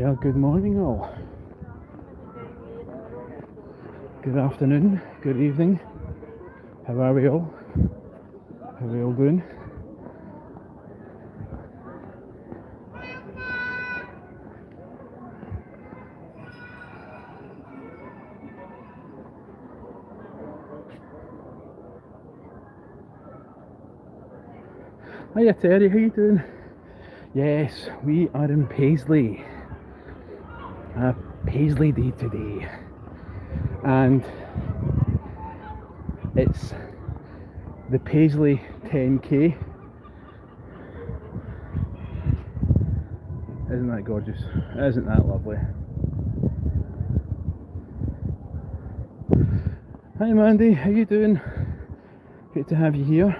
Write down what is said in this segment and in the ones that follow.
Well, good morning all. Good afternoon, good evening. How are we all? How are we all doing? Hiya Terry, how you doing? Yes, we are in Paisley. A Paisley day today. And it's the Paisley 10k. Isn't that gorgeous? Isn't that lovely? Hi Mandy, how you doing? Great to have you here.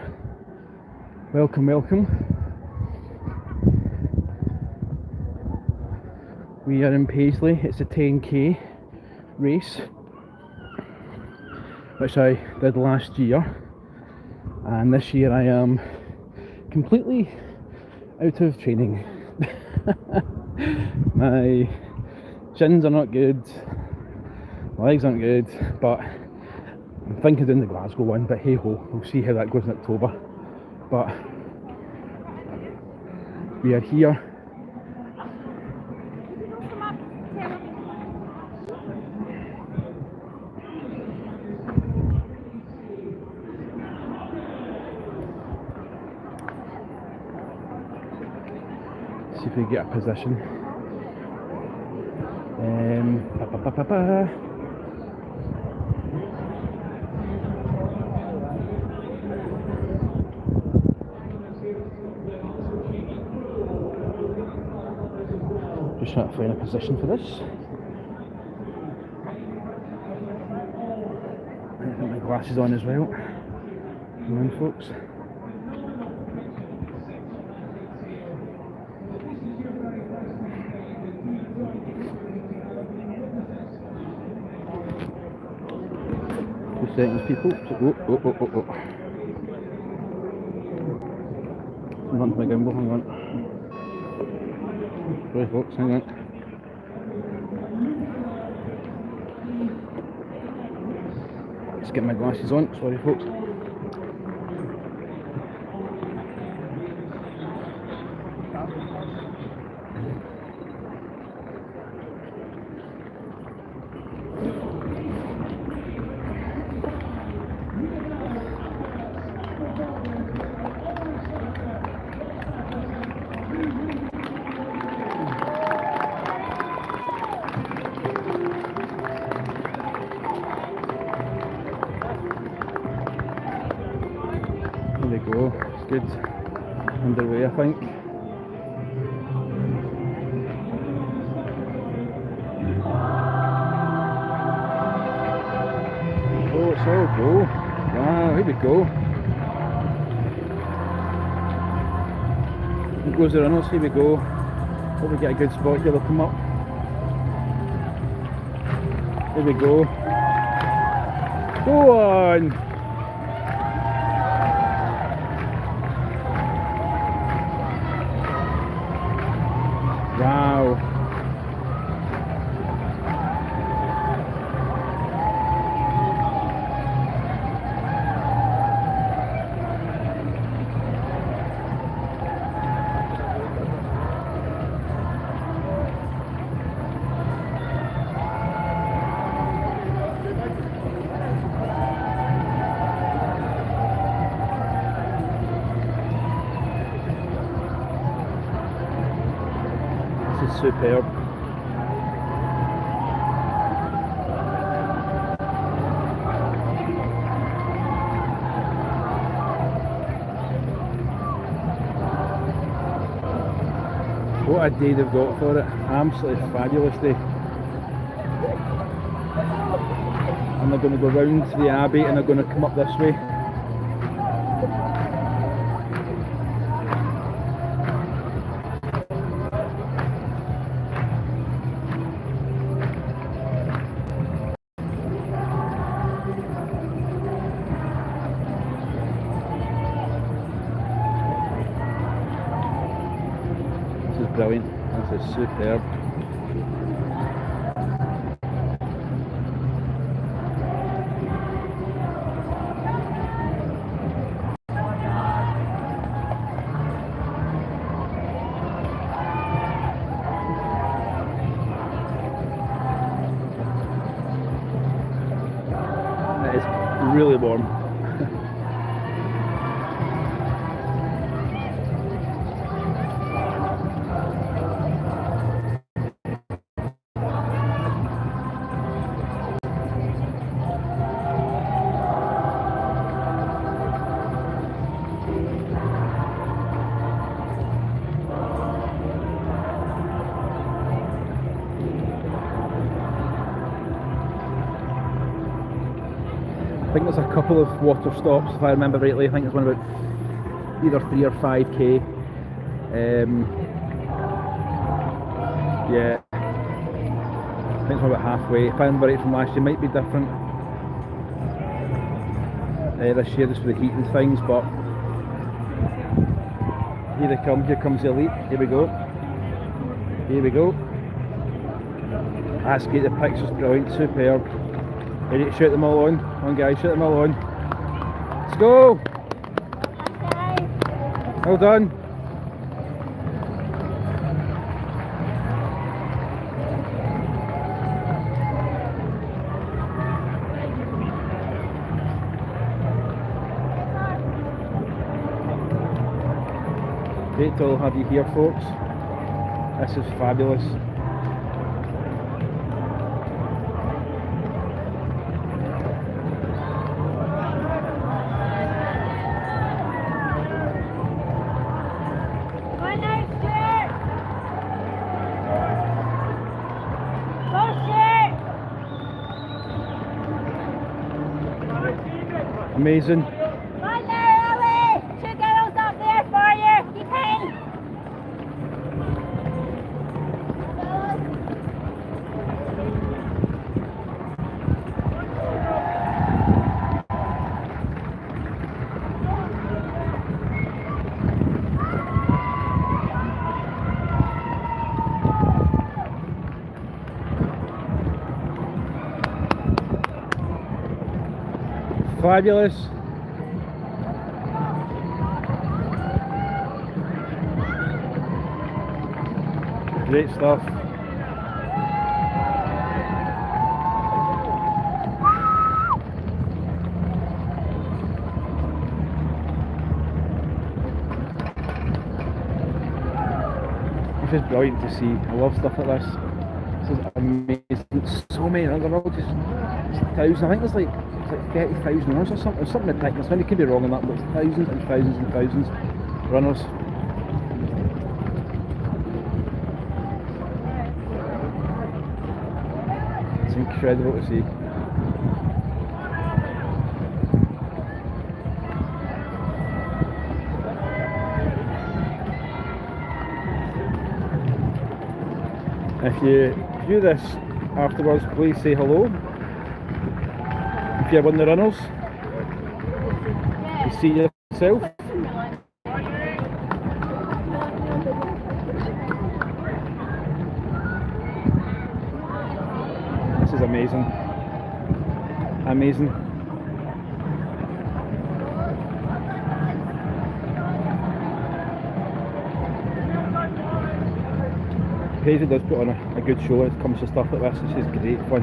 Welcome, welcome. We are in Paisley. It's a 10k race, which I did last year, and this year I am completely out of training. My shins are not good, my legs aren't good, but I'm thinking of doing the Glasgow one, but hey ho, we'll see how that goes in October. But we are here. See if we get a position. Just trying to find a position for this. I've got my glasses on as well. Come on, folks. Seconds, people. Oh. Hang on to my gimbal, hang on. Sorry folks, hang on. Let's get my glasses on, sorry folks. There we go, it's good, underway I think. Oh, it's all go. Wow, here we go. Here goes the runners, here we go. Hope we get a good spot here, they'll come up. Here we go. Go on! Wow. This is superb. What a day they've got for it. Absolutely fabulous day. And they're going to go round to the Abbey and they're going to come up this way. This is brilliant. This is superb. It is really warm. I think there's a couple of water stops, if I remember rightly. I think there's one about either 3 or 5k. Yeah, I think it's about halfway. If I remember right from last year, might be different this year just with the heat and things, but here they come. Here comes the elite. Here we go. Here we go. That's great. The picture's brilliant, superb. Ready to shoot them all on? Come on guys, shoot them all on. Let's go! Well done. Great to all have you here, folks. This is fabulous. Amazing. Right there, Ellie! 2 girls up there for you. Keep in. Fabulous. Great stuff. This is brilliant to see. I love stuff like this. This is amazing. So many, they're all just thousands. I think there's like 30,000 runners or something. Something ridiculous. I could be wrong on that, but it's thousands and thousands and thousands of runners. It's incredible to see. If you view this afterwards, please say hello. If you're one of the runners, you see yourself. This is amazing. Amazing. Paisley does put on a good show when it comes to stuff like this. This is great fun.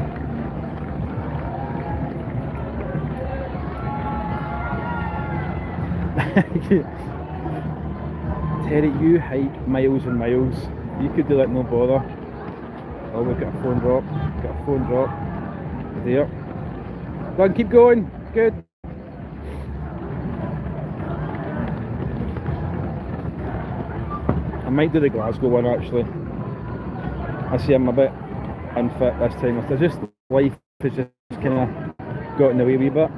Terry, you hike miles and miles. You could do that, no bother. Oh, we've got a phone drop. Got a phone drop. There. Go on, keep going. Good. I might do the Glasgow one actually. I see I'm a bit unfit this time. It's just life has just kind of got in the way a wee bit.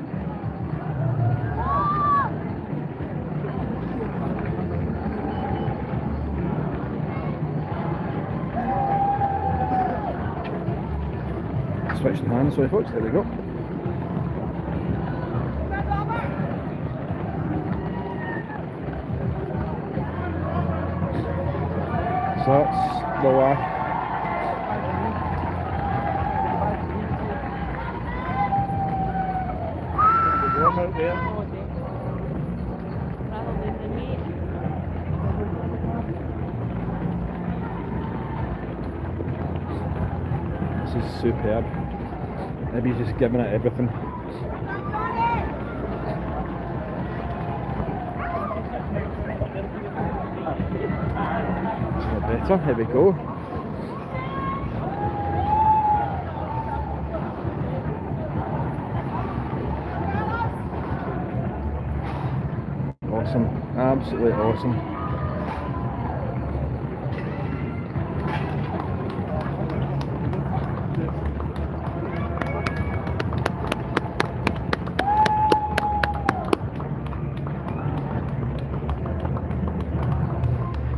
Switching hands, sorry folks, there we go. So that's the last. Out there. This is superb. Maybe he's just giving it everything. Better, here we go. Awesome, absolutely awesome.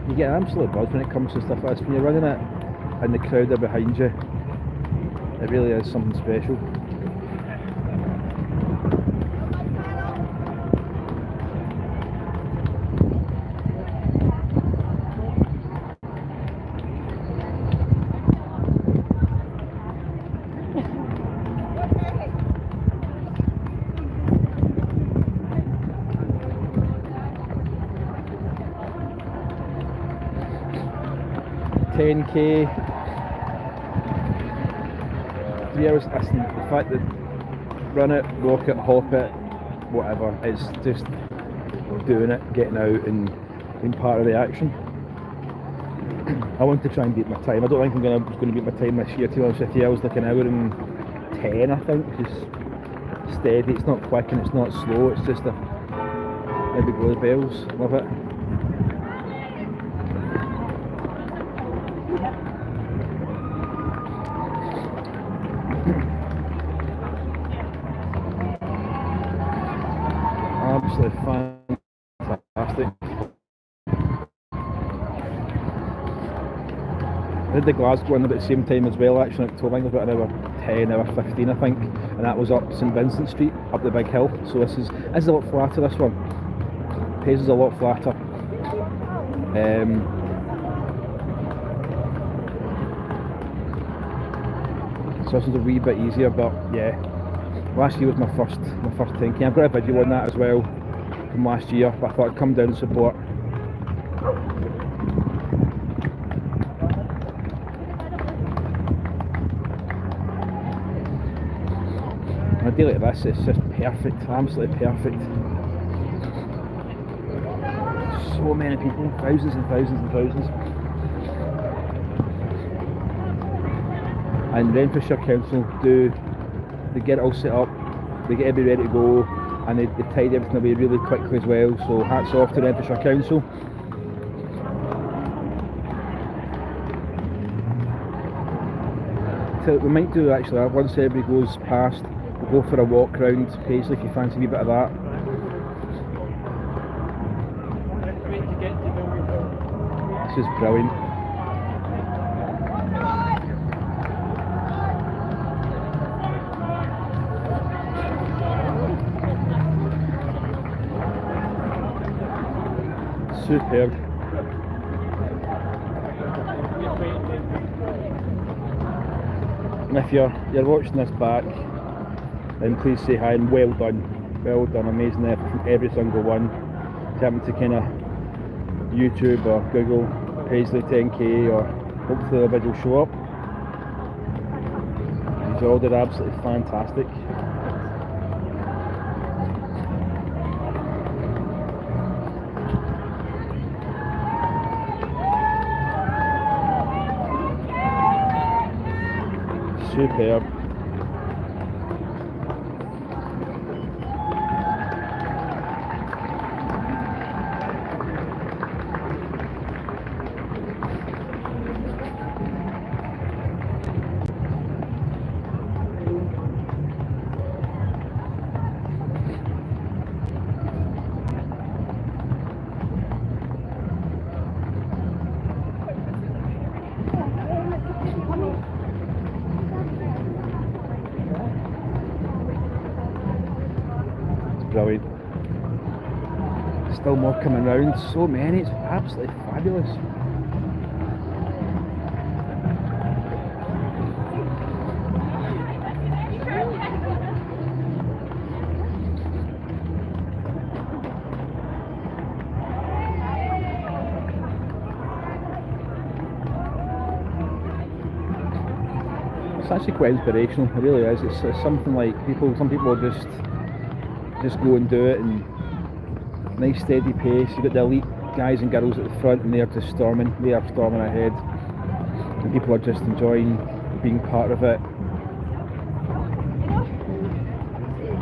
You get an absolute buzz when it comes to stuff like this. When you're running it and the crowd are behind you, it really is something special. 10k, 3 hours. Listen, the fact that run it, walk it, hop it, whatever, it's just doing it, getting out and being part of the action. I want to try and beat my time. I don't think I'm going to beat my time this year. To be honest with you, I was like an hour and 10, I think. Just steady. It's not quick and it's not slow. It's just a maybe goes bells. Love it. Absolutely fantastic. I did the Glasgow one about the same time as well, actually, in October. I think it was about an hour 10, hour 15, I think, and that was up St Vincent Street, up the big hill. So this is a lot flatter, this one. Pace is a lot flatter. So this is a wee bit easier, but yeah. Last year was my first 10k. I've got a video on that as well from last year, but I thought I'd come down and support. On a day like this, it's just perfect, absolutely perfect. So many people, thousands and thousands and thousands. And Renfrewshire Council they get it all set up, they get everybody ready to go, and they tidy everything away really quickly as well, so hats off to Renfrewshire Council. So we might do actually, once everybody goes past, we'll go for a walk round Paisley if you fancy a wee bit of that. This is brilliant. Superb. And if you're watching this back, then please say hi and well done, amazing effort from every single one. If you happen to kind of YouTube or Google Paisley 10k, or hopefully the video will show up. These all did absolutely fantastic. Superb. brilliant. Still more coming round, so many, it's absolutely fabulous. It's actually quite inspirational, it really is. It's something like some people just go and do it, and nice steady pace. You've got the elite guys and girls at the front, and they are storming ahead, and people are just enjoying being part of it,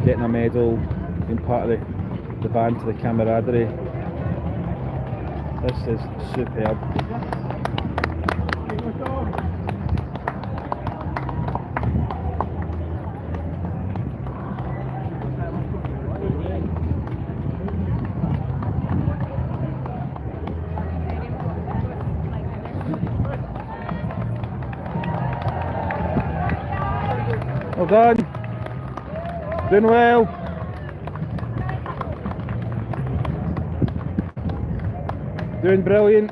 getting a medal, being part of the band to the camaraderie. This is superb. Well done. Doing well. Doing brilliant.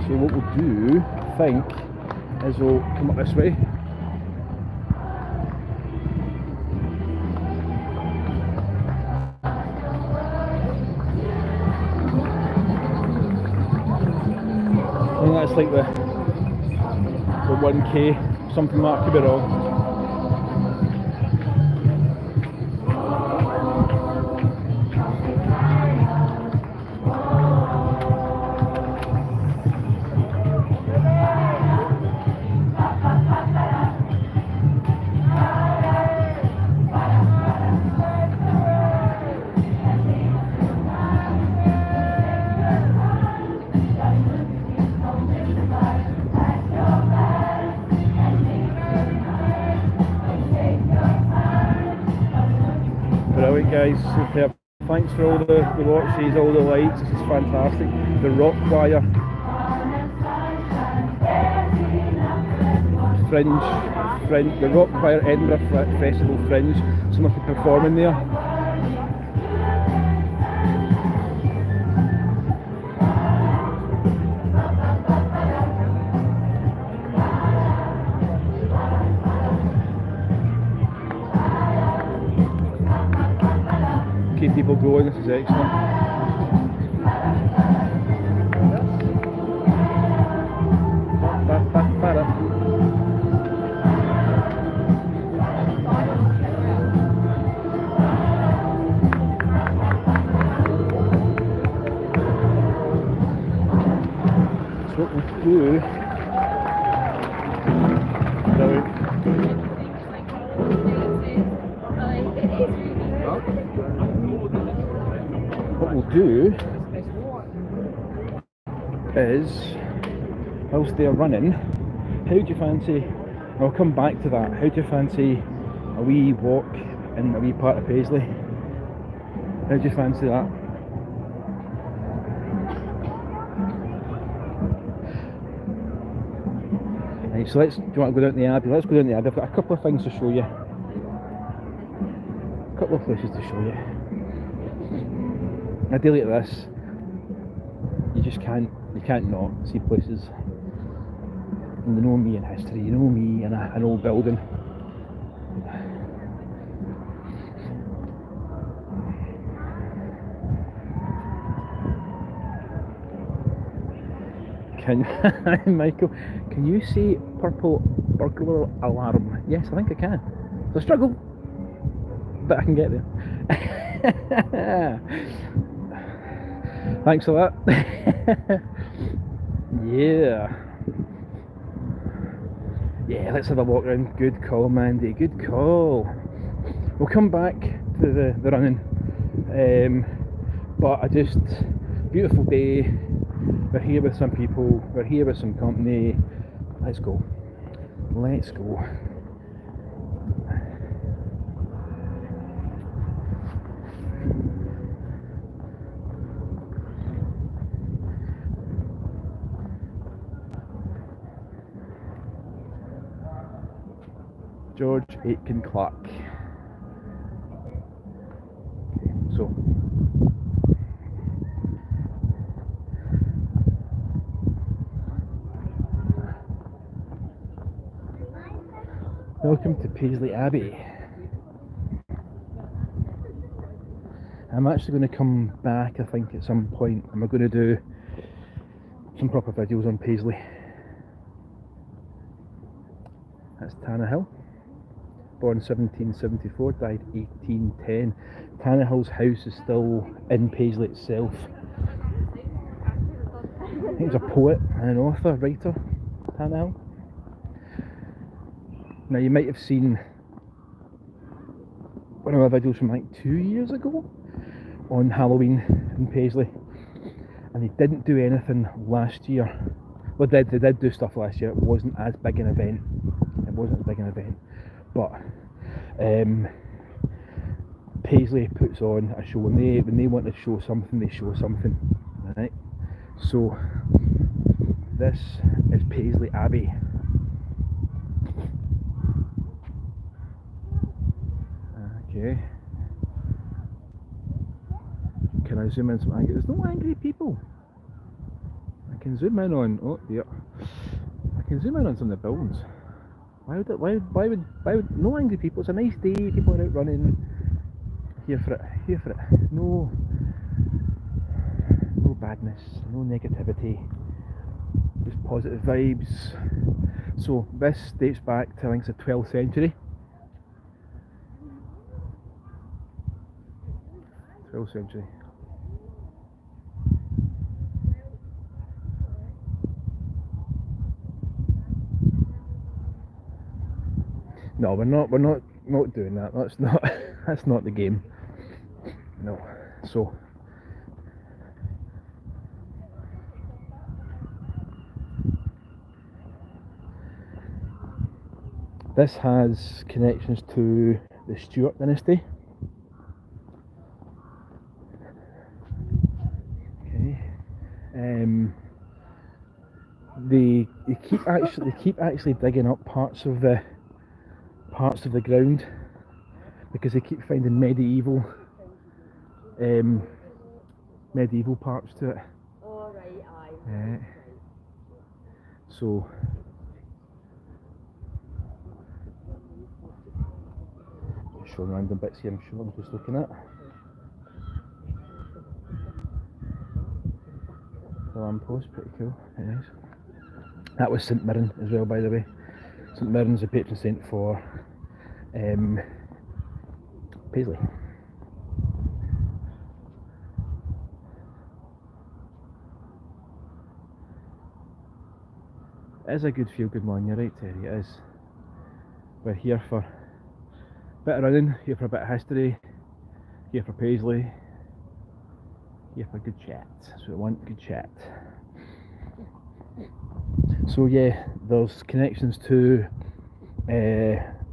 So what we'll do, I think, is we'll come up this way. I think that's like the 1K, something like that, could be wrong. Brilliant guys, superb. Thanks for all the watches, all the lights, this is fantastic. The rock choir, Fringe, the rock choir Edinburgh Festival Fringe, some of them performing there. Keep people going, this is excellent. So what we'll do, what we'll do is, whilst they're running, how do you fancy, I'll come back to that, how do you fancy a wee walk in a wee part of Paisley? How do you fancy that? Right, so do you want to go down to the Abbey? Let's go down to the Abbey. I've got a couple of things to show you. A couple of places to show you. Ideally at this, you can't not see places. And you know me in history, you know me in an old building. Michael, can you say purple burglar alarm? Yes, I think I can. It's a struggle, but I can get there. Thanks for that. Yeah, let's have a walk around. Good call, Mandy, good call. We'll come back to the running, but beautiful day. We're here with some people, we're here with some company. Let's go. George Aitken Clark. Okay, so welcome to Paisley Abbey. I'm actually going to come back, I think, at some point, and we're going to do some proper videos on Paisley. That's Tannahill, born 1774, died 1810. Tannahill's house is still in Paisley itself. I think he's a poet and an author, writer, Tannahill. Now you might have seen one of my videos from like 2 years ago on Halloween in Paisley, and they didn't do anything last year. Well, they did do stuff last year. It wasn't as big an event. But Paisley puts on a show. When they want to show something, they show something. Right? So this is Paisley Abbey. Okay. Can I zoom in some angry? There's no angry people. I can zoom in on. Oh dear. I can zoom in on some of the buildings. Why would no angry people? It's a nice day. People are out running. Here for it. No badness. No negativity. Just positive vibes. So this dates back to, I think, it's the 12th century. 12th century. No, we're not doing that. That's not the game. No. So this has connections to the Stuart dynasty. Okay. They keep actually digging up parts of the ground because they keep finding medieval parts to it. All right, aye. So just showing random bits here. I'm sure I'm just looking at the lamppost. Pretty cool. It is. That was St Mirren as well, by the way. St Mirren's the patron saint for Paisley. It is a good feel-good one, you're right, Terry, it is. We're here for a bit of running, here for a bit of history, here for Paisley, here for good chat. That's what we want, good chat. So yeah, there's connections to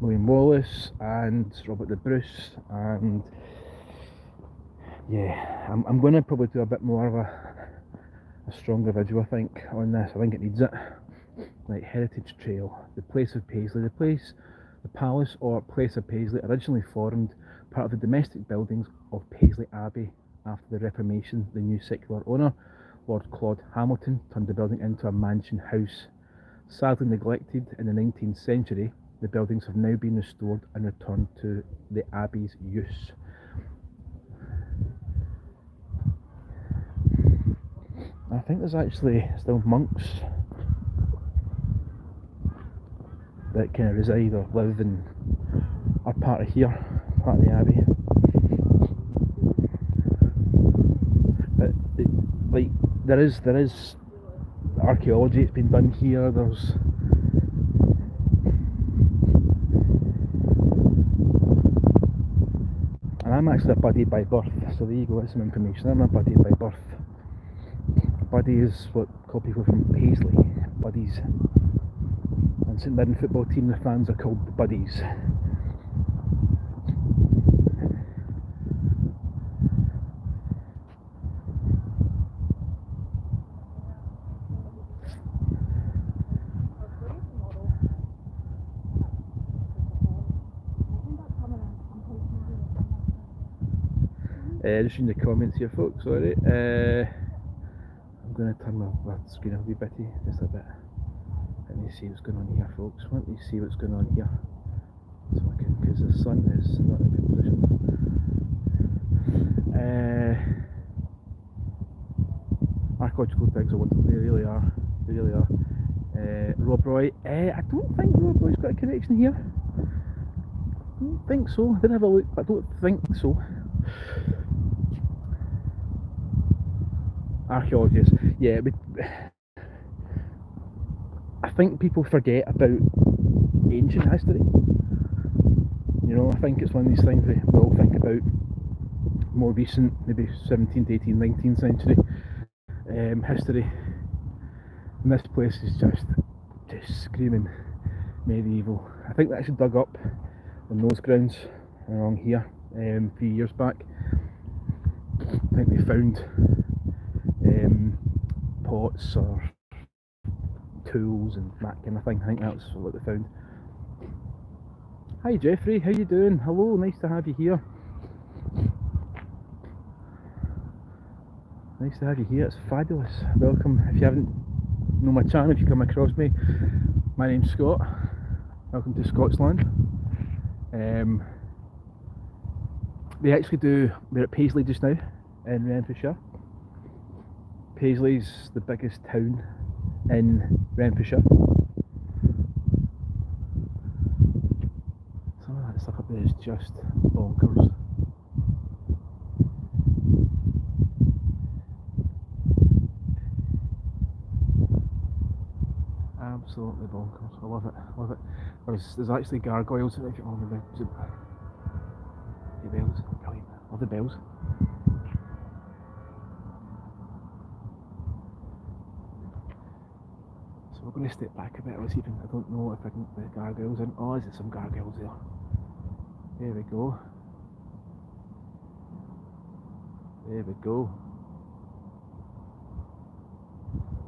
William Wallace and Robert the Bruce, and yeah, I'm going to probably do a bit more of a stronger video, I think, on this. I think it needs it. Like Heritage Trail, the place of Paisley, the palace or place of Paisley originally formed part of the domestic buildings of Paisley Abbey. After the Reformation, the new secular owner, Lord Claude Hamilton, turned the building into a mansion house. Sadly neglected in the 19th century, the buildings have now been restored and returned to the Abbey's use. I think there's actually still monks that kind of reside or live in our part of here, part of the Abbey. But like there is archaeology that's been done here. There's and I'm actually a buddy by birth, so there you go, that's some information. I'm a buddy by birth. Buddy is what call people from Paisley, buddies. And St Mirren football team, the fans are called the Buddies. Just reading the comments here, folks. Sorry. I'm going to turn my screen a wee bitty, just a bit. Let me see what's going on here, folks. Let me see what's going on here. So I can, because the sun is not in a good position. Archaeological digs are wonderful. They really are. They really are. Rob Roy. I don't think Rob Roy's got a connection here. I don't think so. I didn't have a look, but I don't think so. Archaeologists. Yeah, I think people forget about ancient history. You know, I think it's one of these things we all think about more recent, maybe 17th, 18th, 19th century history. And this place is just screaming medieval. I think they actually dug up on those grounds along here a few years back. I think they found pots or tools and that kind of thing. I think that's what they found. Hi Jeffrey, how you doing? Hello, nice to have you here. Nice to have you here, it's fabulous. Welcome. If you haven't know my channel, if you come across me, my name's Scott. Welcome to Scotsland. We're at Paisley just now in Renfrewshire. Paisley's the biggest town in Renfrewshire. Some of that stuff up there is just bonkers. Absolutely bonkers. I love it. I love it. There's actually gargoyles. If you remember the bells. Brilliant. I love the bells. So we're going to step back a bit. I don't know if I can get the gargoyles in. Oh, is there some gargoyles there? There we go. There we go.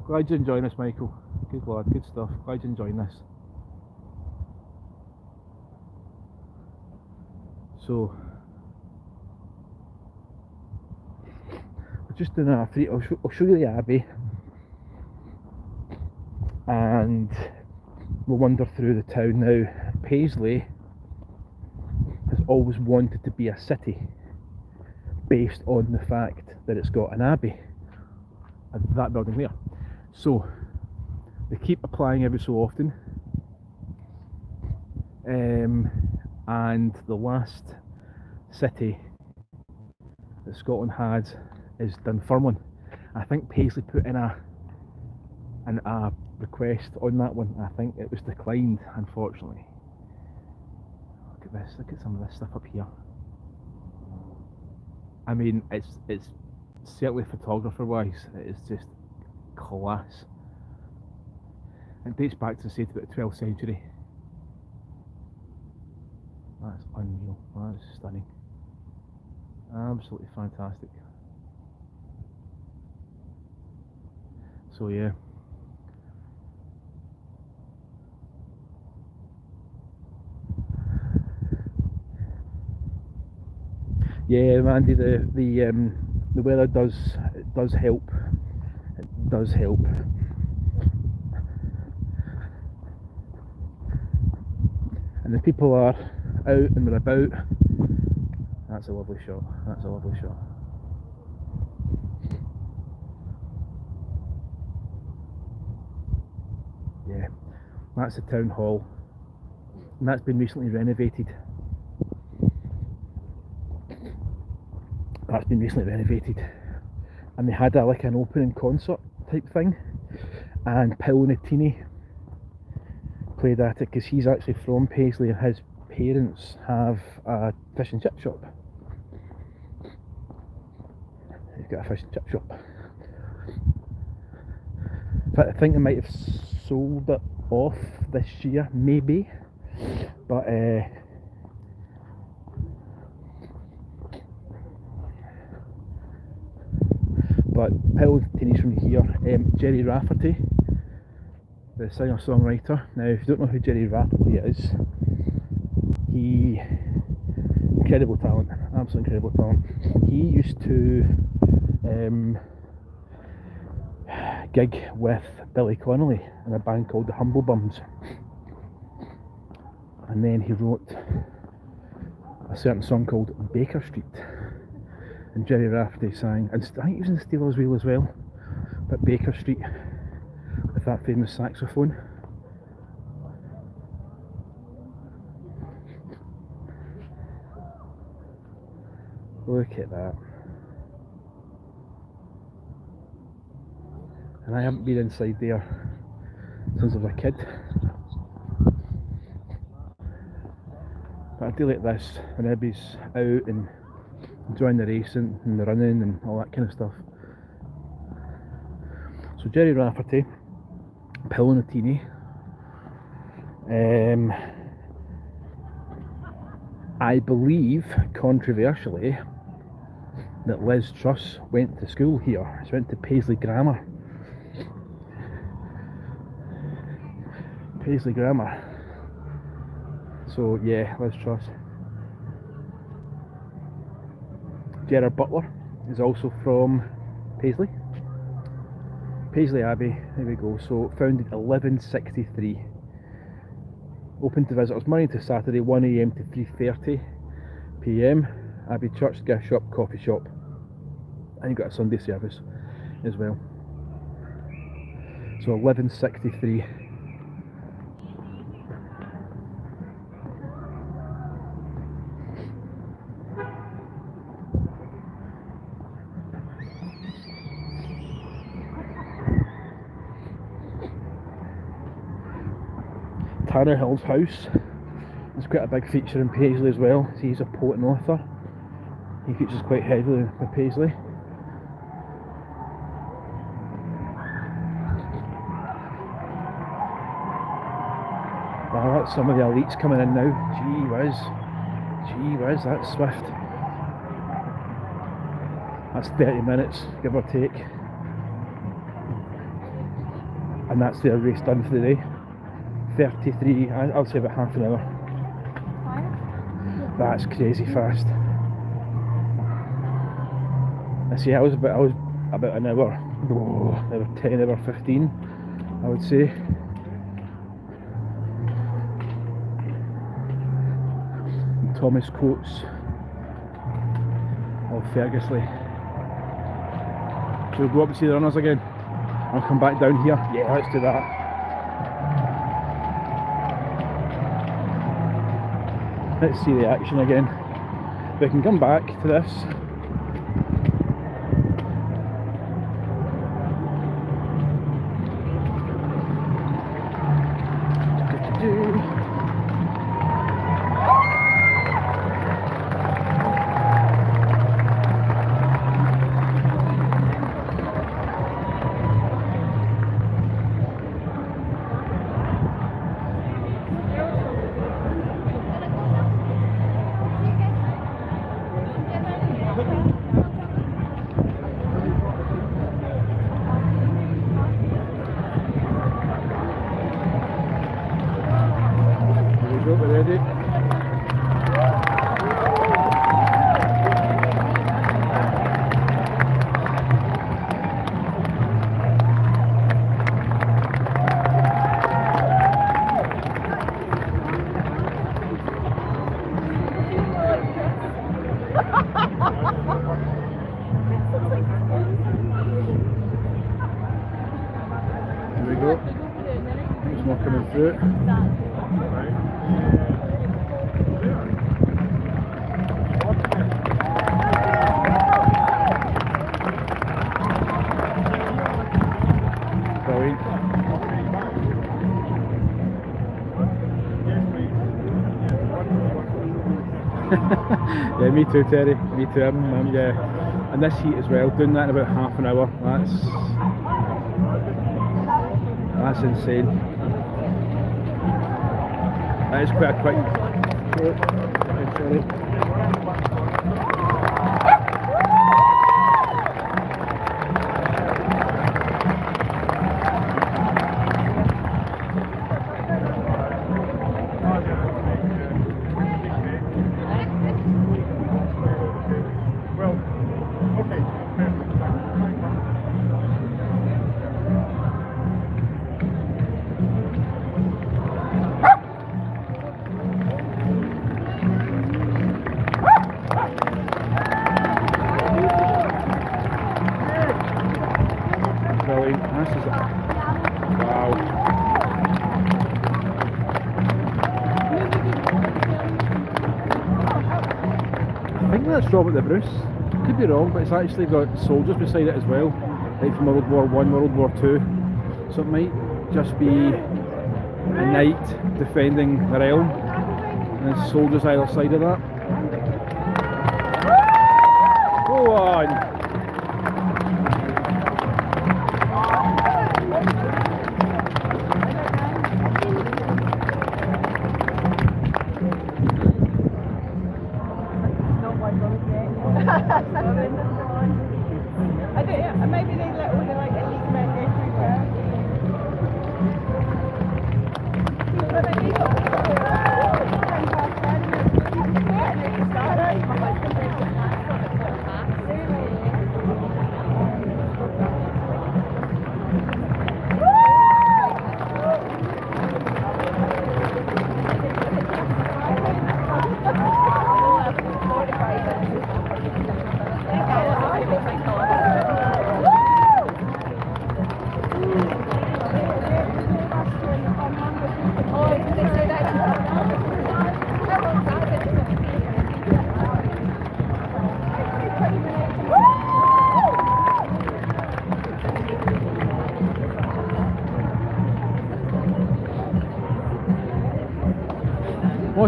Glad you're enjoying this, Michael. Good lad, good stuff. Glad you're enjoying this. So, we're just doing a free. I'll show you the Abbey, and we'll wander through the town now. Paisley has always wanted to be a city, based on the fact that it's got an abbey, and that building there. So they keep applying every so often, and the last city that Scotland had is Dunfermline. I think Paisley put in a request on that one. I think it was declined, unfortunately. Look at this. Look at some of this stuff up here. I mean, it's certainly photographer-wise, it is just class. It dates back to, say, to about the 12th century. That's unreal. That's stunning. Absolutely fantastic. So yeah. Yeah, Randy, the weather does help. It does help. And the people are out and we're about. That's a lovely shot. That's a lovely shot. Yeah, that's the town hall, and that's been recently renovated. That's been recently renovated, and they had like an opening concert type thing, and Paul Nutini played at it because he's actually from Paisley and his parents have a fish and chip shop. He's got a fish and chip shop. In fact, I think they might have sold it off this year, maybe, but Paul Nutini's from here. Jerry Rafferty, the singer-songwriter. Now, if you don't know who Jerry Rafferty is, incredible talent, absolutely incredible talent. He used to gig with Billy Connolly in a band called the Humble Bums, and then he wrote a certain song called Baker Street, and Jerry Rafferty sang, and I think he was in Steelers Wheel as well, but Baker Street with that famous saxophone. Look at that. And I haven't been inside there since I was a kid. But I do like this when Abbey's out and enjoying the racing and the running and all that kind of stuff. So Jerry Rafferty, Pill and a Teenie. I believe, controversially, that Liz Truss went to school here. She went to Paisley Grammar. Paisley Grammar. So yeah, Liz Truss. Gerard Butler is also from Paisley. Paisley Abbey, there we go. So founded 1163. Open to visitors Monday to Saturday, 1 AM to 3:30 PM. Abbey Church, gift shop, coffee shop. And you've got a Sunday service as well. So 1163. Tanner Hill's house is quite a big feature in Paisley as well. See, he's a poet and author. He features quite heavily with Paisley. Wow, that's some of the elites coming in now. Gee whiz, that's swift. That's 30 minutes, give or take. And that's their race done for the day. 33, I'll say about half an hour. That's crazy fast. I see, I was about an hour, hour 10, hour 15, I would say. Thomas Coates of Fergusley. So we'll go up and see the runners again. I'll come back down here. Yeah, let's do that. Let's see the action again. We can come back to this. Coming through it. Brilliant. Yeah, me too, Terry. Me too. Yeah. And this heat as well. Doing that in about half an hour. That's insane. That is quite a quick. sure about the Bruce. Could be wrong, but it's actually got soldiers beside it as well, like from World War One, World War Two. So it might just be a knight defending the realm, and there's soldiers either side of that. Go on! I don't know, maybe they let all the like elite men go through first. But then they got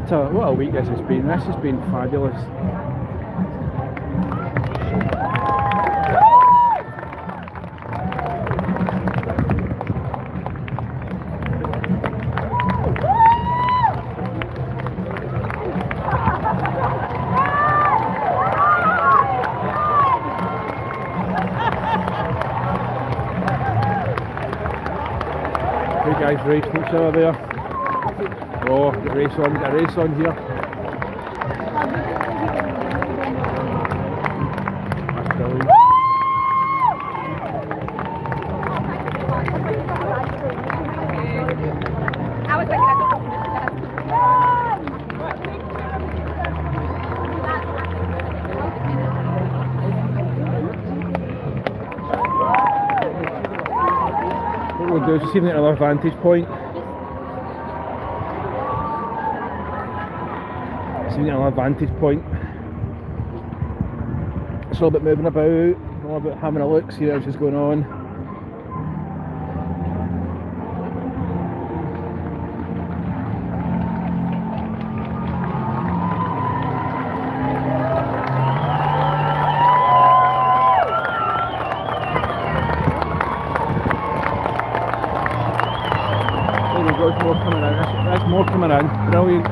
What a week this has been. This has been fabulous. Two guys racing each other there. Oh, get a race on here. That's brilliant. What we'll do is see if we get another vantage point. Another vantage point. It's all about moving about, all about having a look, see what else is going on. There we go, there's more coming in. That's more coming in. Brilliant.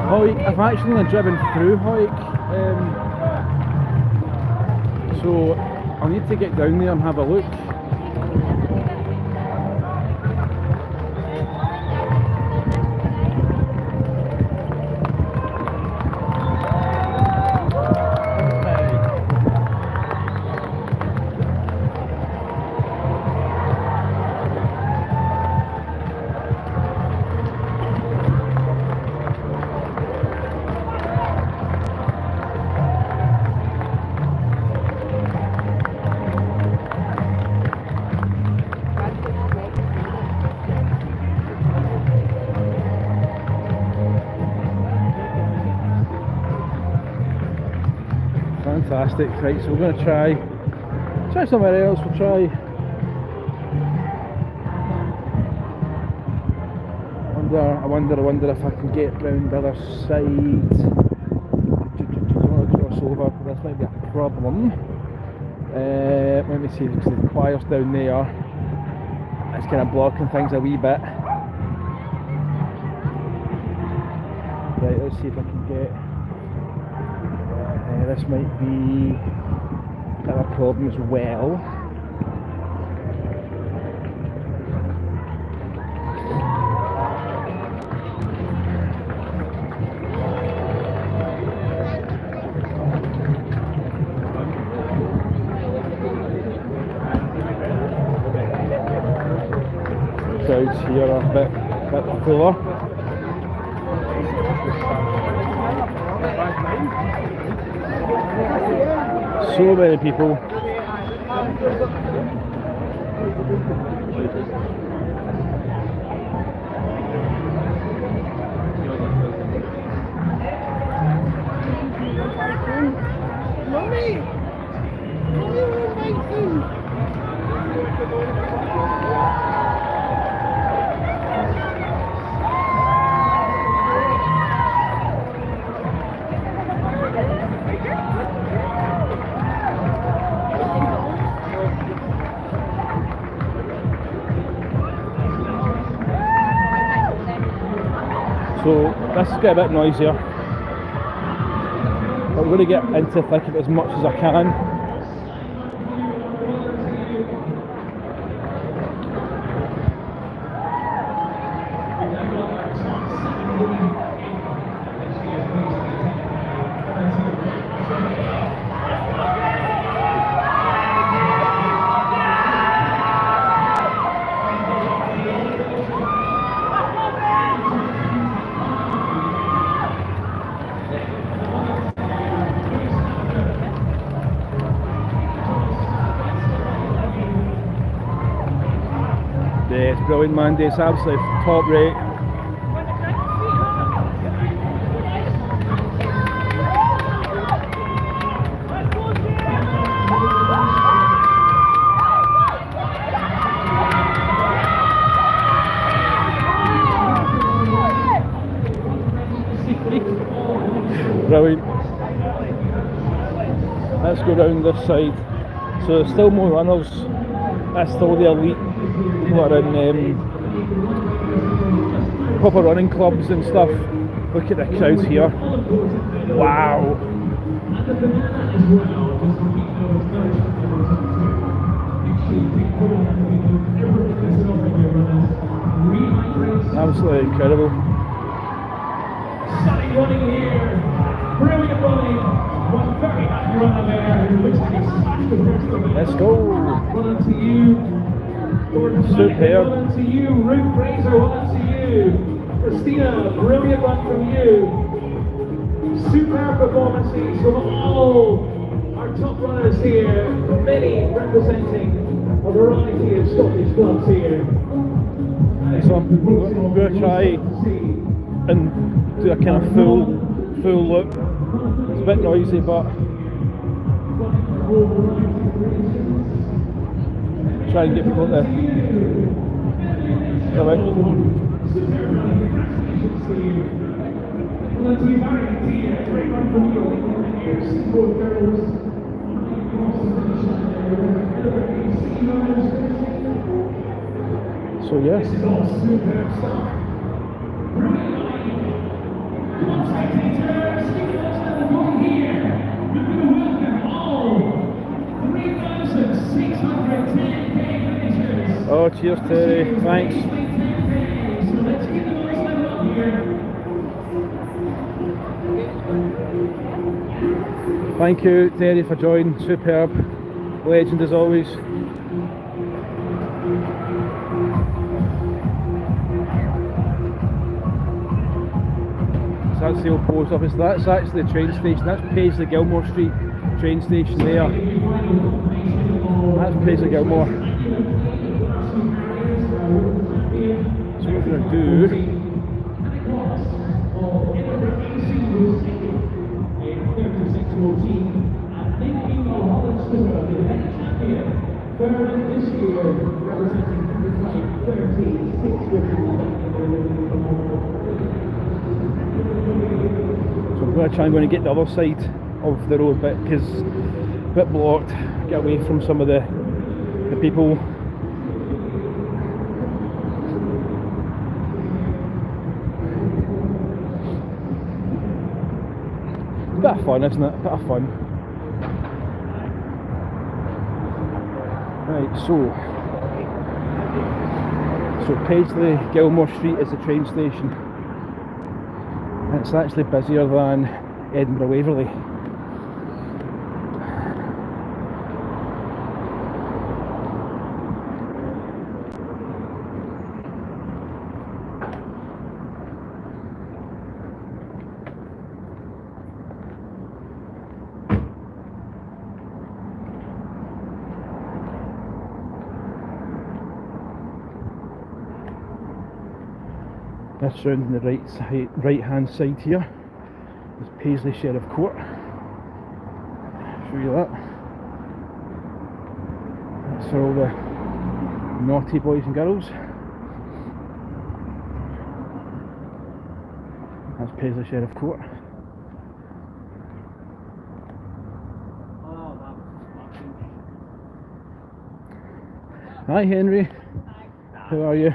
Hoyk, I've actually only driven through Hoyk, so I'll need to get down there and have a look. Fantastic, right, so we're going to try Try somewhere else, we'll try. I wonder if I can get round the other side. Cross over, this might be a problem. Let me see, because the choir's down there. It's kind of blocking things a wee bit. Right, let's see if I can get. This might be a problem as well. Crowds here are a bit fuller. So many people. So this is getting a bit noisier, but we're going to get into the thick of it as much as I can. Yeah, it's brilliant, man. It's absolutely top rate. Brilliant. Let's go round this side. So there's still more runners. That's still the elite. People are in proper running clubs and stuff. Look at the crowds here. Wow. Absolutely incredible. Stunning running here. Brilliant running. One very happy runner there. Looks like he smashed the first of it. Let's go. Well done to you. Superb. Well done to you. Ruth Fraser, well done to you. Christina, brilliant run from you. Superb performances from all our top runners here. Many representing a variety of Scottish clubs here. So I'm going to try and do a kind of full loop. It's a bit noisy, but try and get people to come in. So yeah. Oh, cheers Terry, thanks. Thank you Terry for joining, superb, legend as always. So that's the old post office, that's actually the train station, that's Paisley Gilmore Street train station there. That's Paisley Gilmore. So what we're going to do and thinking of Holland Stewart, the head champion. Third this year, representing number 36 So I'm going to try and go and get the other side of the road bit because it's a bit blocked, get away from some of the people. It's a bit of fun, isn't it? A bit of fun. Right, so Paisley, Gilmore Street is the train station. And it's actually busier than Edinburgh Waverley. This round on the right hand side here is Paisley Sheriff Court. Show you that. That's for all the naughty boys and girls. That's Paisley Sheriff Court. Hi Henry. How are you?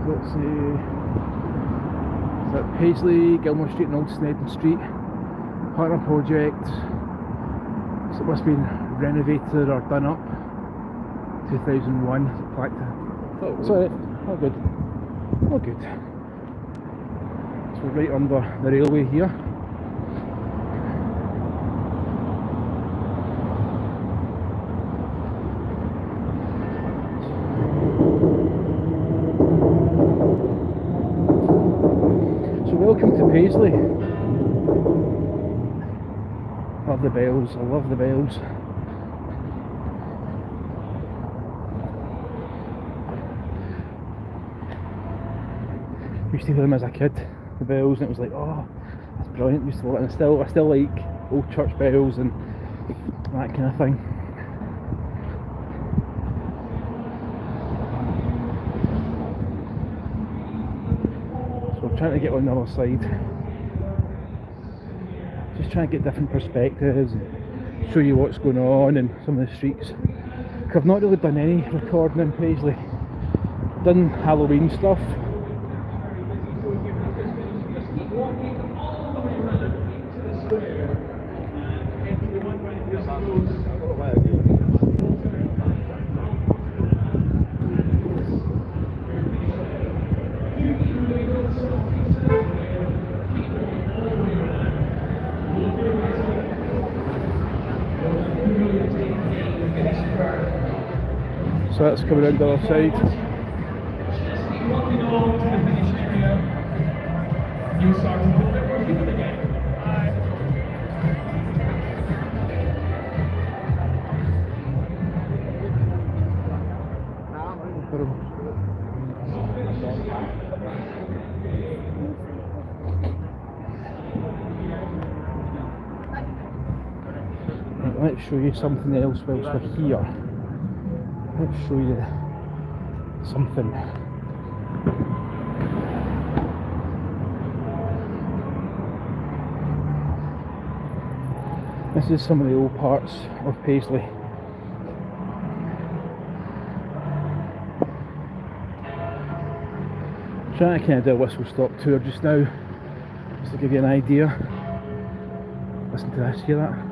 Let's see, is that Paisley, Gilmore Street and Old Snedden Street, partner project, so it must have been renovated or done up, 2001, back to, sorry, all good, all good. So we're right under the railway here. Welcome to Paisley. Love the bells, I love the bells. Used to hear them as a kid, the bells, and it was like, oh, that's brilliant. Used to love it, and I still like old church bells and that kind of thing. Trying to get on the other side, just trying to get different perspectives and show you what's going on in some of the streets. I've not really done any recording in Paisley. I've done Halloween stuff. So that's coming around the other side. Let's show you something else whilst we're here. Let's show you something. This is some of the old parts of Paisley. Trying to kind of do a whistle stop tour just now, just to give you an idea. Listen to this, hear that?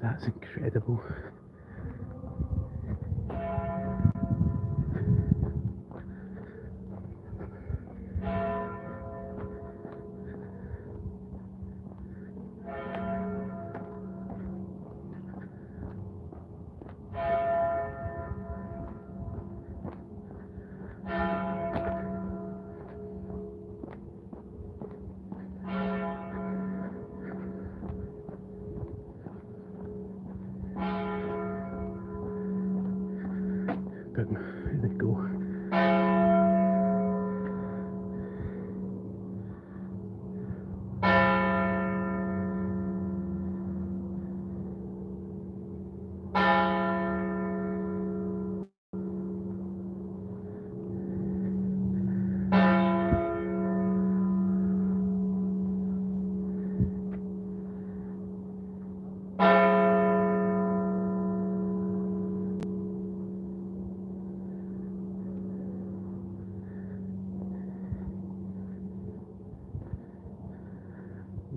That's incredible. But here they go.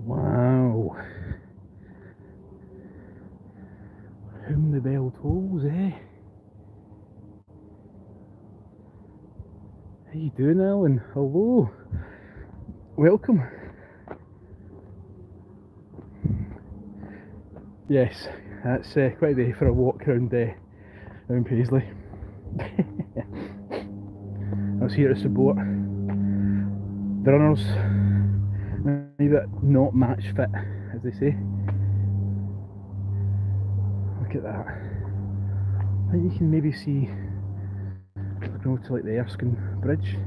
Wow. Whom the bell tolls, eh? How you doing, Alan? Hello. Welcome. Yes, that's quite a day for a walk around Paisley. I was here to support the runners, maybe not match fit, as they say. Look at that. I think you can maybe see looking over to like the Erskine Bridge,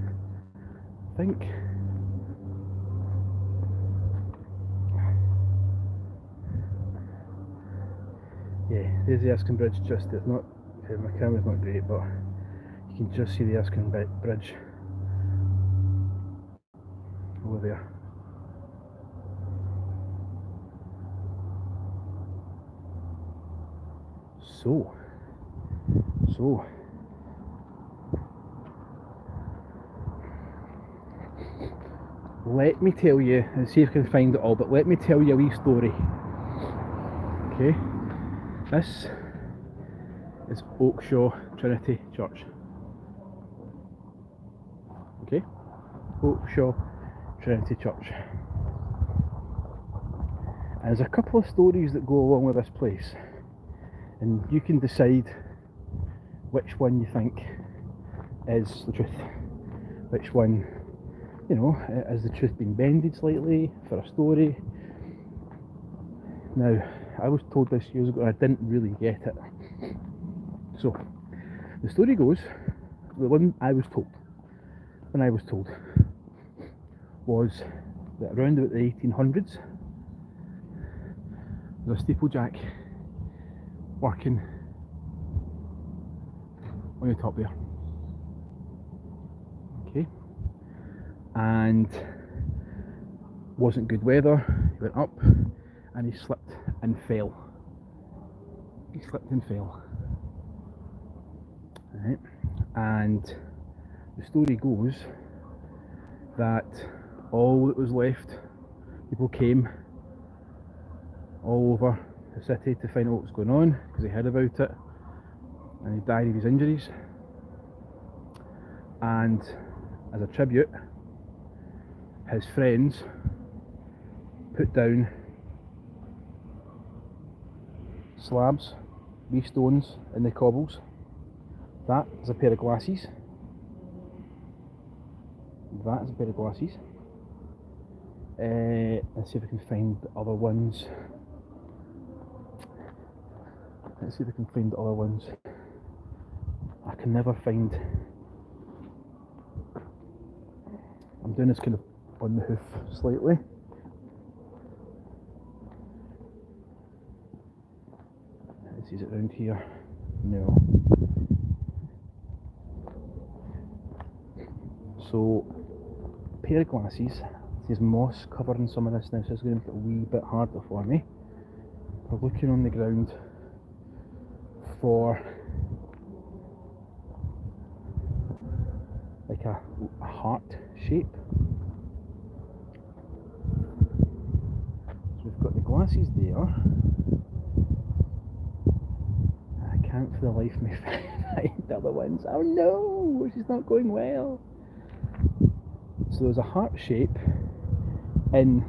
I think. Yeah, there's the Erskine Bridge just there. Not, my camera's not great, but you can just see the Erskine Bridge over there. So let me tell you, and see if I can find it all, but let me tell you a wee story. Okay, this is Oakshaw Trinity Church. Okay, Oakshaw Trinity Church. And there's a couple of stories that go along with this place, and you can decide which one you think is the truth, which one, you know, has the truth been bended slightly for a story. Now, I was told this years ago and I didn't really get it. So, the story goes, the one I was told, was that around about the 1800s, there was a steeplejack working on the top there. Okay. And wasn't good weather, he went up and he slipped and fell. Right. And the story goes that all that was left, people came all over the city to find out what was going on, because they heard about it, and he died of his injuries. And as a tribute, his friends put down slabs, wee stones in the cobbles. That is a pair of glasses. Let's see if I can find the other ones. I can never find. I'm doing this kind of on the hoof slightly. Is it around here? No. So, pair of glasses. There's moss covering some of this now, so it's going to be a wee bit harder for me. We're looking on the ground for like a heart shape. So we've got the glasses there. can't for the life of me find the other ones. Oh no, she's not going well. So there's a heart shape in,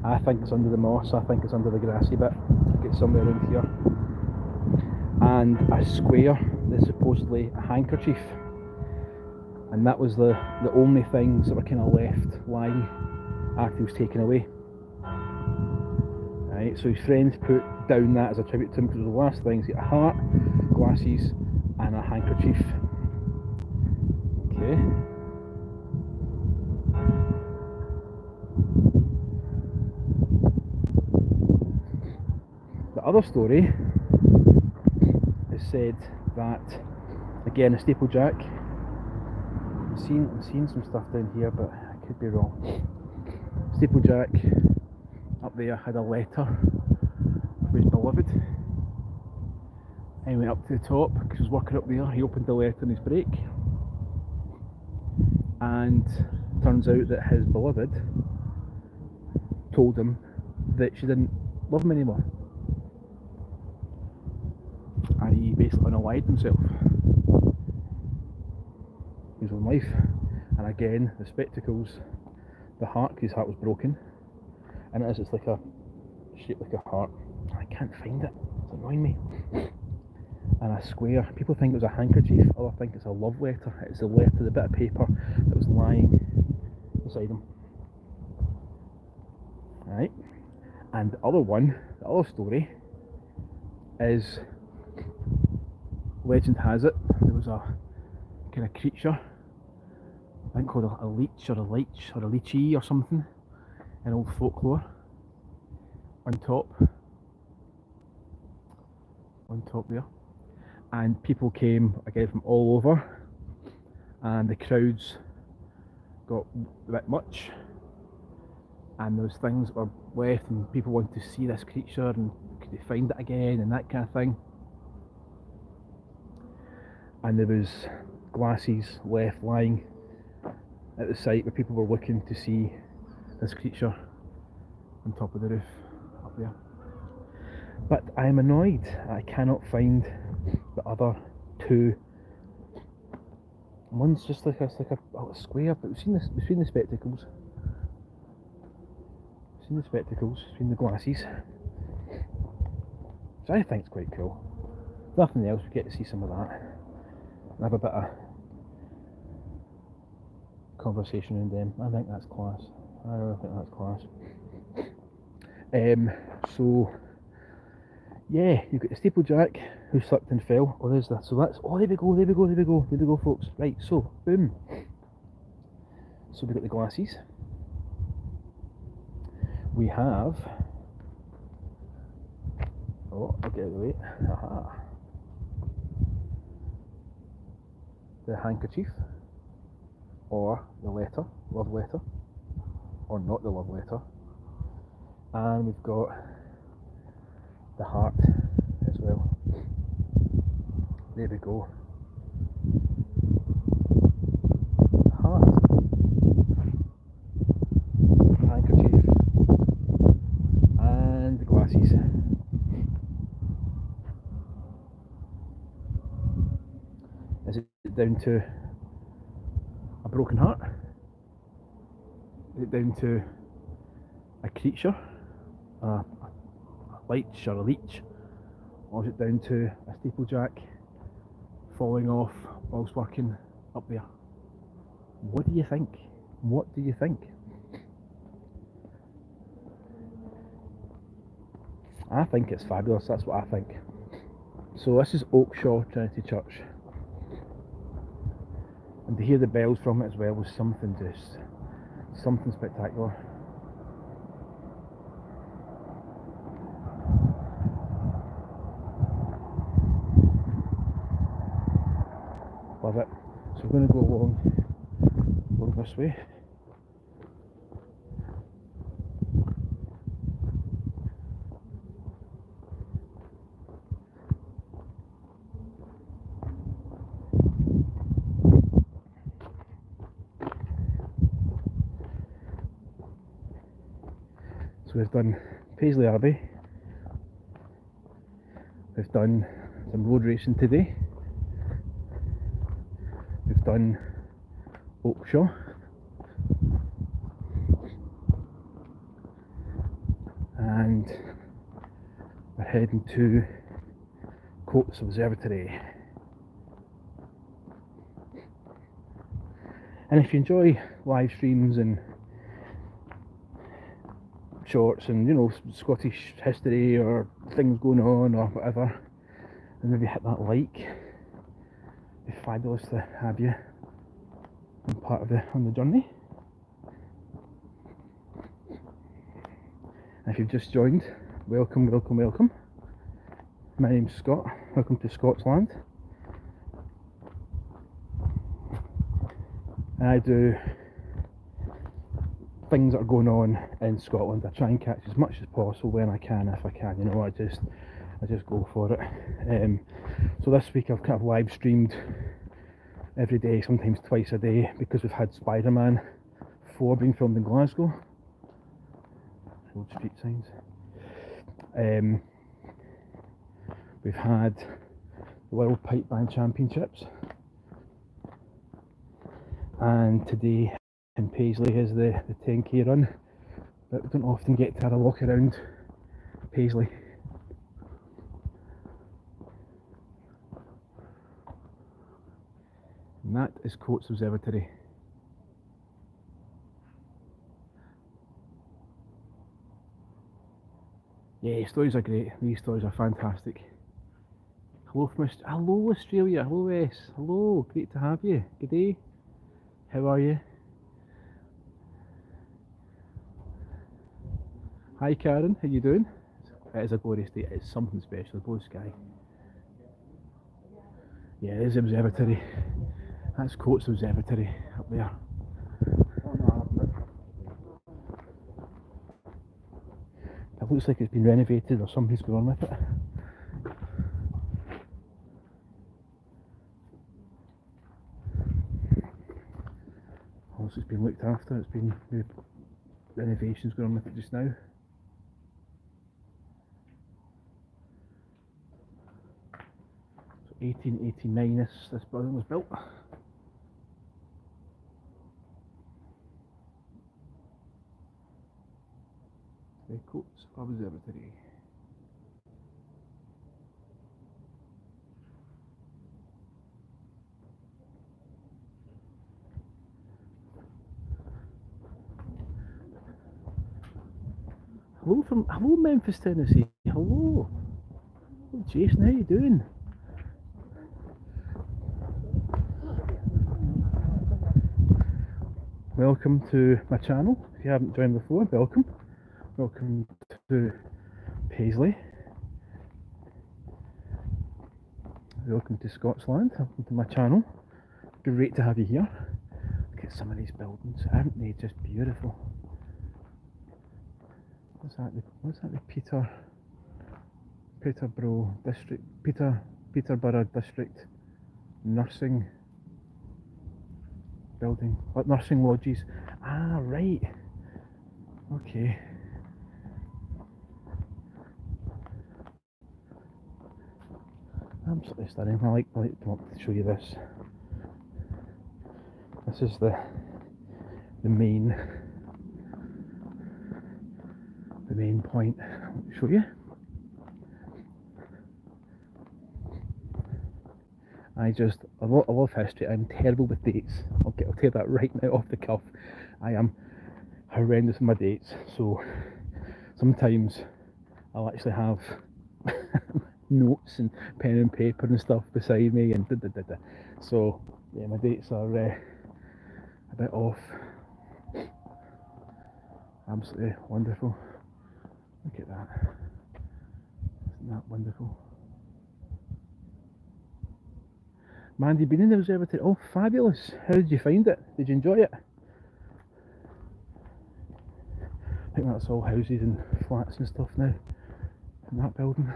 I think it's under the moss, I think it's under the grassy bit, get somewhere around here, and a square that's supposedly a handkerchief, and that was the only things that were kind of left lying after he was taken away. Right, so his friends put down that as a tribute to him because the last things, he had a heart, glasses, and a handkerchief. Okay. The other story is said that, again, a steeplejack. I'm seeing some stuff down here, but I could be wrong. Steeplejack up there had a letter for his beloved. And he went up to the top because he was working up there. He opened the letter in his break, and turns out that his beloved told him that she didn't love him anymore. And he basically unalived himself, his own life. And again, the spectacles, the heart, his heart was broken, and it is, it's like a shaped like a heart. I can't find it, it's annoying me. And a square, people think it was a handkerchief, others think it's a love letter. It's the letter, the bit of paper that was lying beside him. Right, and the other one, the other story is, legend has it, there was a kind of creature, I think called a leech or a leech or a leechy or something in old folklore, on top there, and people came again from all over, and the crowds got a bit much, and there was things that were left and people wanted to see this creature and could they find it again and that kind of thing. And there was glasses left lying at the site where people were looking to see this creature on top of the roof up there. But I am annoyed I cannot find the other two. One's just like a square, but we've seen the spectacles. We've seen the spectacles, we've seen the glasses, which I think is quite cool. If nothing else, we get to see some of that and have a bit of conversation around them. I think that's class. I really think that's class. So yeah, you've got the steeplejack who slipped and fell. Oh, there's that. So that's, oh, there we go, folks. Right, so boom. So we've got the glasses. We have, oh, I'll get out of the way. Aha. The handkerchief, or the letter, love letter, or not the love letter. And we've got the heart as well. There we go. Heart, handkerchief, and the glasses. Is it down to a broken heart? Is it down to a creature? A leech or a leech? Or is it down to a steeplejack falling off whilst working up there? What do you think? What do you think? I think it's fabulous, that's what I think. So this is Oakshaw Trinity Church. And to hear the bells from it as well was something spectacular. Love it. So we're going to go along this way. So we've done Paisley Abbey, we've done some road racing today. We've done Oakshaw, and we're heading to Coates Observatory. And if you enjoy live streams and shorts and, you know, Scottish history or things going on or whatever, and maybe hit that like, it'd be fabulous to have you on part of on the journey. And if you've just joined, welcome, welcome, welcome. My name's Scott. Welcome to Scotsland. And I do things that are going on in Scotland. I try and catch as much as possible when I can, if I can. You know, I just go for it. So this week I've kind of live streamed every day, sometimes twice a day, because we've had Spider-Man 4 being filmed in Glasgow. Old street signs. We've had the World Pipe Band Championships, and today in Paisley is the 10k run, but we don't often get to have a walk around Paisley. And that is Coates Observatory. Yeah, stories are great. These stories are fantastic. Hello from hello Australia. Hello S. Hello, great to have you. Good day. How are you? Hi Karen, how you doing? It is a glorious day. It's something special. Blue sky. Yeah, it is the observatory. That's Coates Observatory up there. It looks like it's been renovated or something's going on with it. Also, it's been looked after. It's been renovations going on with it just now. So 1889 this building was built. The Coates Observatory. Hello Memphis, Tennessee. Hello. Hello Jason, how you doing? Welcome to my channel. If you haven't joined before, welcome. Welcome to Paisley. Welcome to Scotsland. Welcome to my channel. Great to have you here. Look at some of these buildings. Aren't they just beautiful? What's that? The Peterborough District, Peterborough District Nursing Building. What, nursing lodges? Ah, right. Okay. Absolutely stunning. I like to show you this. This is the main point. Let me show you. I love history. I'm terrible with dates. I'll tell that right now off the cuff. I am horrendous with my dates. So sometimes I'll actually have notes and pen and paper and stuff beside me and So yeah, my dates are a bit off. Absolutely wonderful. Look at that. Isn't that wonderful? Mandy, been in the observatory? Oh, fabulous. How did you find it? Did you enjoy it? I think that's all houses and flats and stuff now in that building.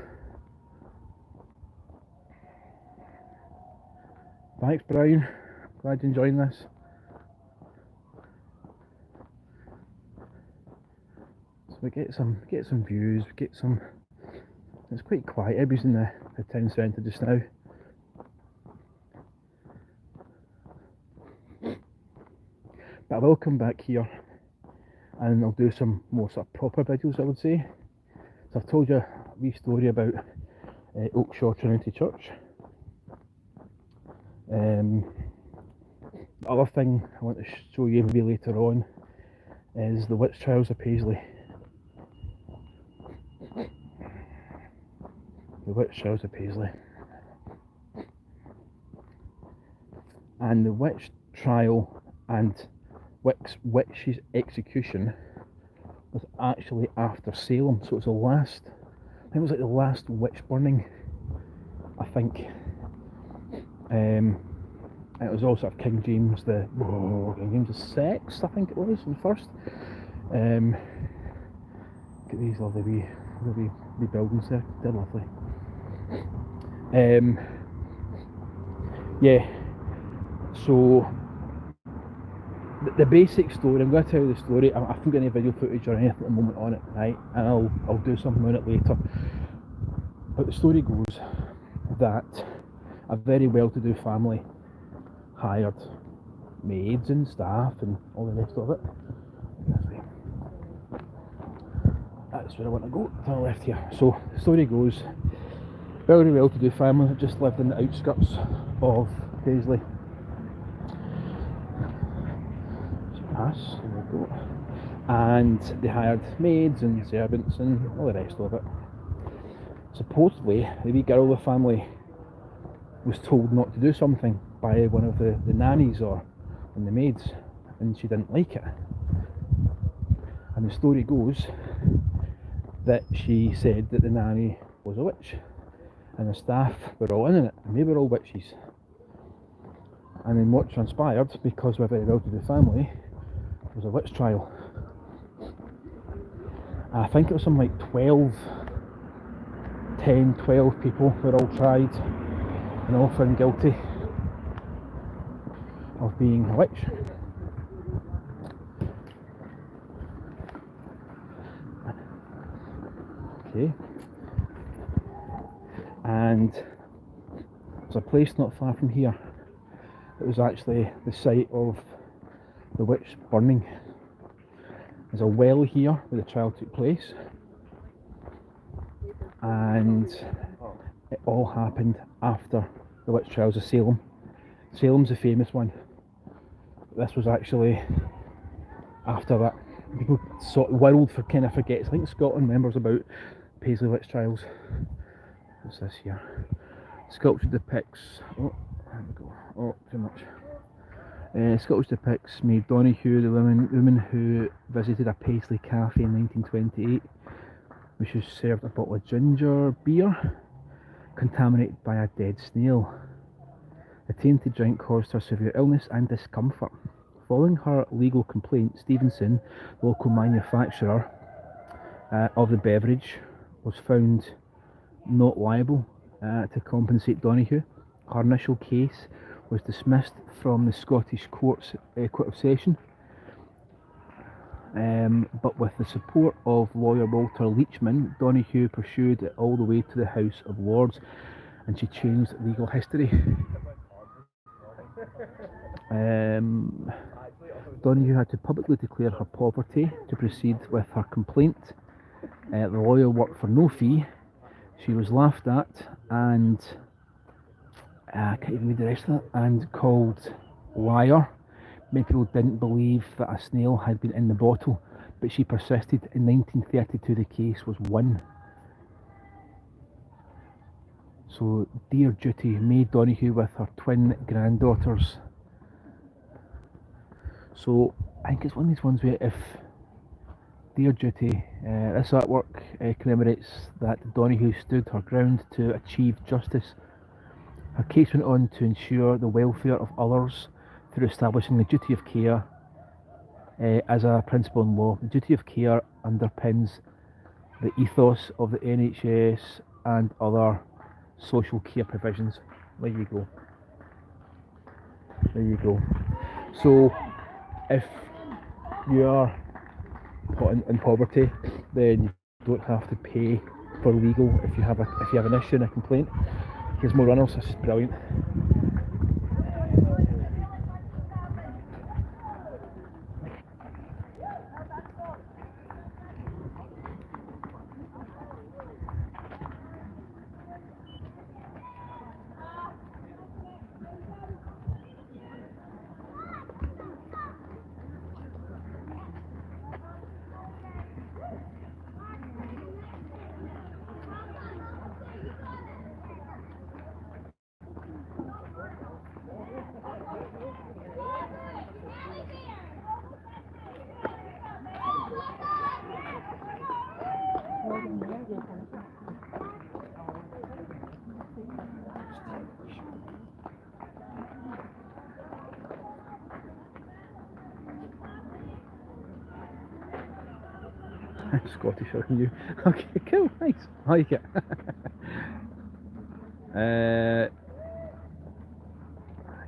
Thanks, Brian. Glad you're enjoying this. So we get some views, we get some It's quite quiet. Abbey's in the town centre just now. But I will come back here and I'll do some more sort of proper videos, I would say. So I've told you a wee story about Oakshaw Trinity Church. The other thing I want to show you maybe later on is the witch trials of Paisley. The witch trials of Paisley. And the witch trial and witch's execution was actually after Salem, so it was the last, I think it was like the last witch burning, I think. It was also King James King James VI, I think it was, the first. Look at these lovely wee buildings there, they're lovely. Yeah, so the basic story, I'm going to tell you the story. I haven't got any video footage or anything at the moment on it, right? And I'll do something on it later. But the story goes that a very well-to-do family hired maids and staff and all the rest of it. That's where I want to go, to the left here. So the story goes, very well-to-do family that just lived in the outskirts of Paisley. Pass, there we go. And they hired maids and servants and all the rest of it. Supposedly, the wee girl of the family was told not to do something by one of the nannies or the maids, and she didn't like it. And the story goes that she said that the nanny was a witch, and the staff were all in it, and they were all witches. And then what transpired, because we're a very well-to-do family, was a witch trial. And I think it was something like 12 people were all tried and all found guilty of being a witch. Okay. And there's a place not far from here. It was actually the site of the witch burning. There's a well here where the trial took place, and it all happened after the witch trials of Salem. Salem's the famous one. This was actually after that. People sort of world for kind of forgets. I think Scotland remembers about Paisley witch trials. What's this here? Sculpture depicts. Oh, there we go. Oh, too much. Sculpture depicts Maid Donahue, the woman who visited a Paisley cafe in 1928, where she was served a bottle of ginger beer contaminated by a dead snail. The tainted drink caused her severe illness and discomfort. Following her legal complaint, Stevenson, the local manufacturer of the beverage, was found not liable to compensate Donahue. Her initial case was dismissed from the Scottish Court of Session, but with the support of lawyer Walter Leachman, Donahue pursued it all the way to the House of Lords, and she changed legal history. Donahue had to publicly declare her poverty to proceed with her complaint. The lawyer worked for no fee. She was laughed at and I can't even read the rest of it, and called liar. Many people didn't believe that a snail had been in the bottle, but she persisted. In 1932 the case was won. So Dear Duty, Maid Donahue with her twin granddaughters. So I think it's one of these ones where if Dear Duty, this artwork commemorates that Donahue stood her ground to achieve justice. Her case went on to ensure the welfare of others through establishing the duty of care as a principle in law. The duty of care underpins the ethos of the NHS and other social care provisions. There you go. There you go. So if you are in poverty, then you don't have to pay for legal if you have an issue and a complaint. There's more runners. This is brilliant. Scottish, are you? Okay, cool, nice. I like it.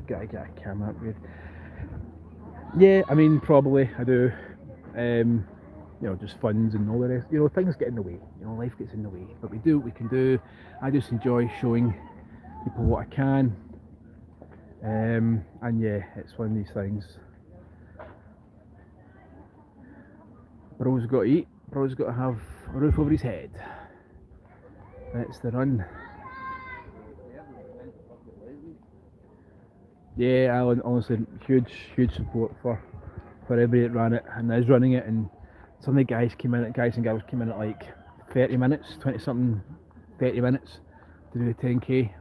Gotta get a camera upgrade. Yeah, I mean, probably I do. You know, just funds and all the rest. You know, things get in the way. You know, life gets in the way. But we do what we can do. I just enjoy showing people what I can. And yeah, it's one of these things. Bro's got to eat. Bro's got to have a roof over his head. That's the run. Yeah, Alan, honestly, huge support for everybody that ran it and is running it. And some of the guys and girls came in at like 30 minutes, 20 something, 30 minutes to do the 10k.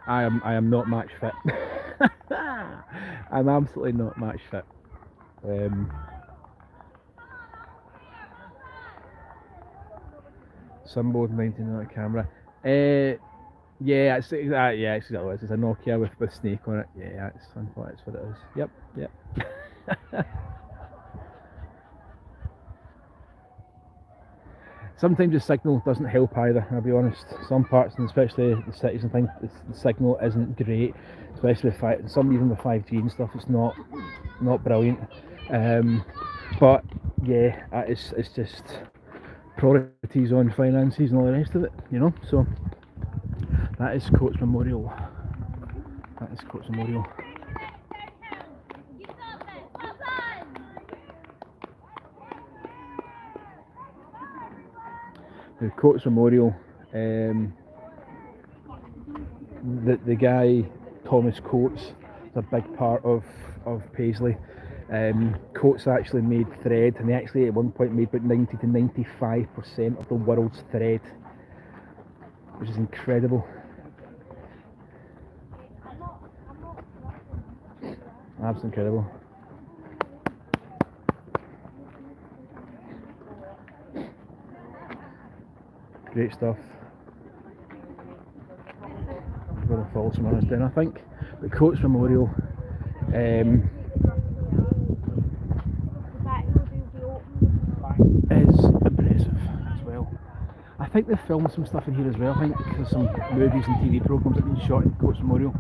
I am not match fit. I'm absolutely not match fit. Sunboard 19 on the camera. Yeah, it's exactly what it is. It's a Nokia with Snake on it. Yeah, that's what it is. Yep. Sometimes the signal doesn't help either, I'll be honest. Some parts, and especially the cities and things, the signal isn't great, especially with even with 5G and stuff. It's not brilliant. But yeah, it's just priorities on finances and all the rest of it, you know. So that is Coates Memorial. The Coates Memorial, the guy Thomas Coates is a big part of Paisley. Coates actually made thread, and they actually at one point made about 90 to 95% of the world's thread, which is incredible. Absolutely incredible. Great stuff. I'm going to follow some runners down, I think. The Coates Memorial. Is impressive as well. I think they filmed some stuff in here as well. I think there's some movies and TV programmes that have been shot in Coates Memorial.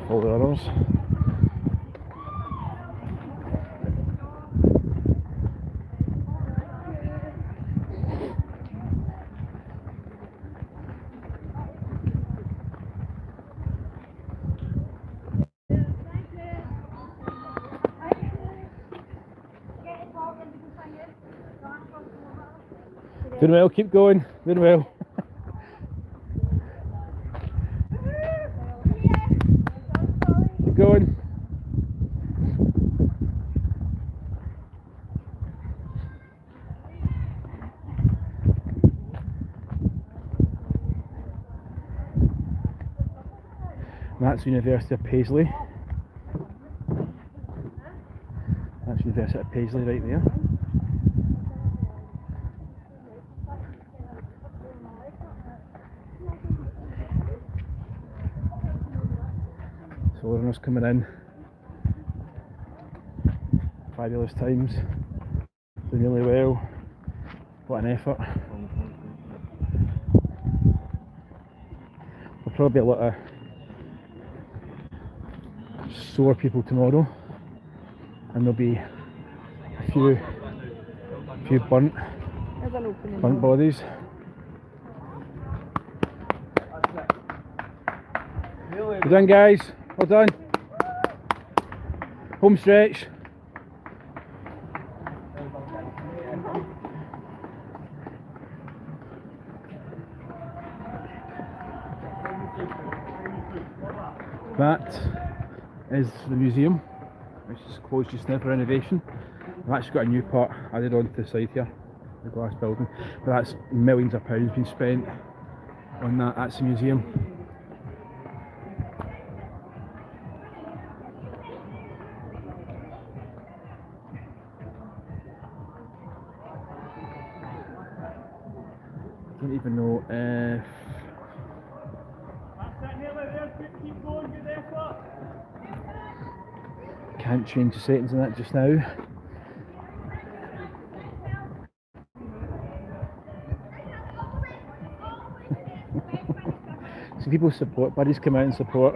All the others. Doing well, keep going, doing well. Keep going. That's University of Paisley. That's University of Paisley right there. So everyone's coming in fabulous times, doing really well. What an effort. There'll probably be a lot of sore people tomorrow, and there'll be a few burnt bodies. Well done, guys. Well done. Home stretch. That is the museum, which is closed just now for renovation. I've actually got a new part added onto the side here, the glass building, but that's millions of pounds been spent on that. That's the museum. I don't even know if can't change the settings on that just now. Some people support, buddies come out and support.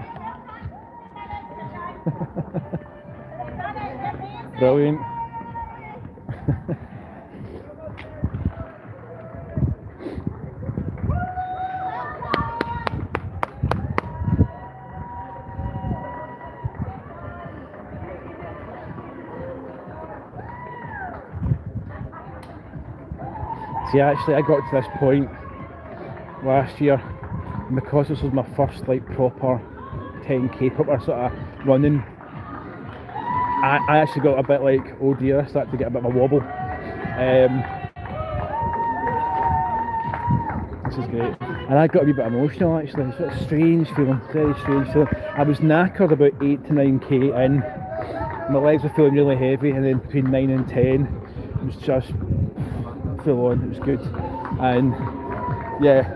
Brilliant. See, actually I got to this point last year, and because this was my first like proper 10k proper sort of running, I actually got a bit like, oh dear, I started to get a bit of a wobble. This is great. And I got a wee bit emotional actually. It's a strange feeling, very strange feeling. I was knackered about 8 to 9k in, my legs were feeling really heavy, and then between 9 and 10 it was just full on. It was good, and yeah,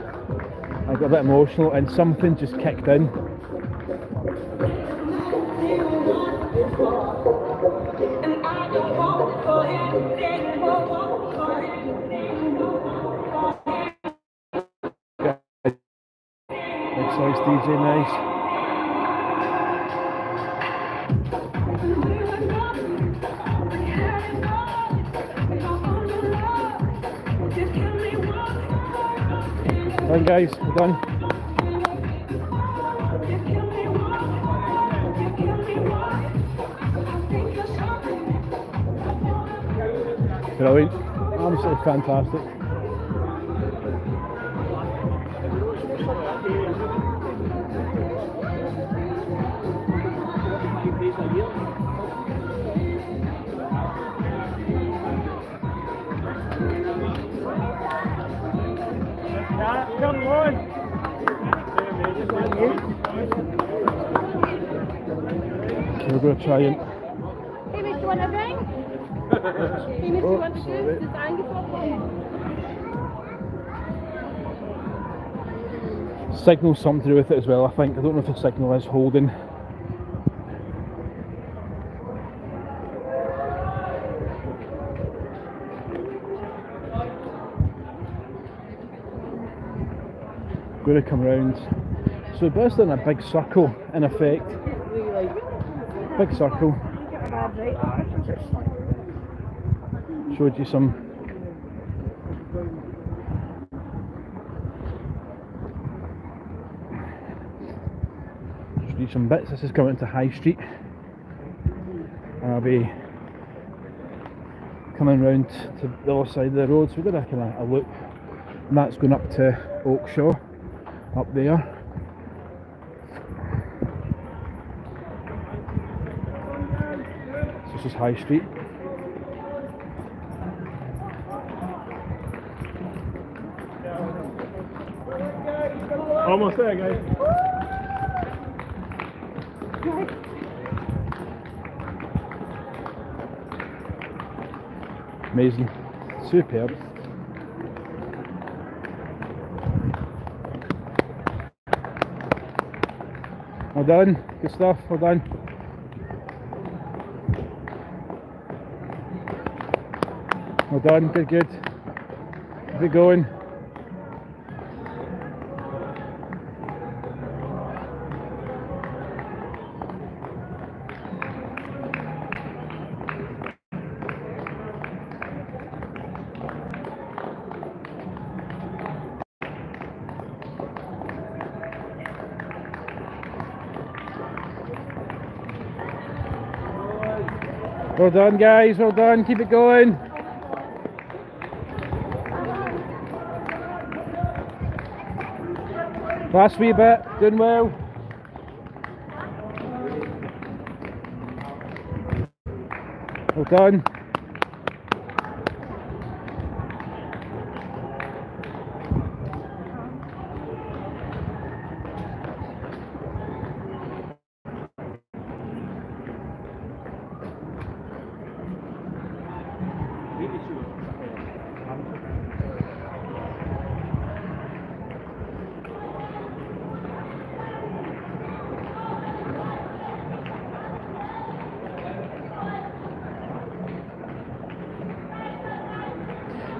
I got a bit emotional and something just kicked in. Nice DJ, nice. Done, guys, we're done. Brilliant, absolutely fantastic. Come on. We're going to try and... Hey, Mr. You want a drink? Hey, Mr. You want a juice? Das ist eingefroren. Signal's something to do with it as well, I think. I don't know if the signal is holding. Going to come round. So we're in a big circle in effect. Big circle. Showed you some bits. This is coming to High Street, and I'll be coming round to the other side of the road, so we're going to kind of a look, and that's going up to Oakshaw up there. So this is High Street. Almost there, guys. Amazing, superb. Well done, good stuff, well done. Well done, good, good. Keep it going. Well done, guys, well done, keep it going. Last wee bit, doing well. Well done.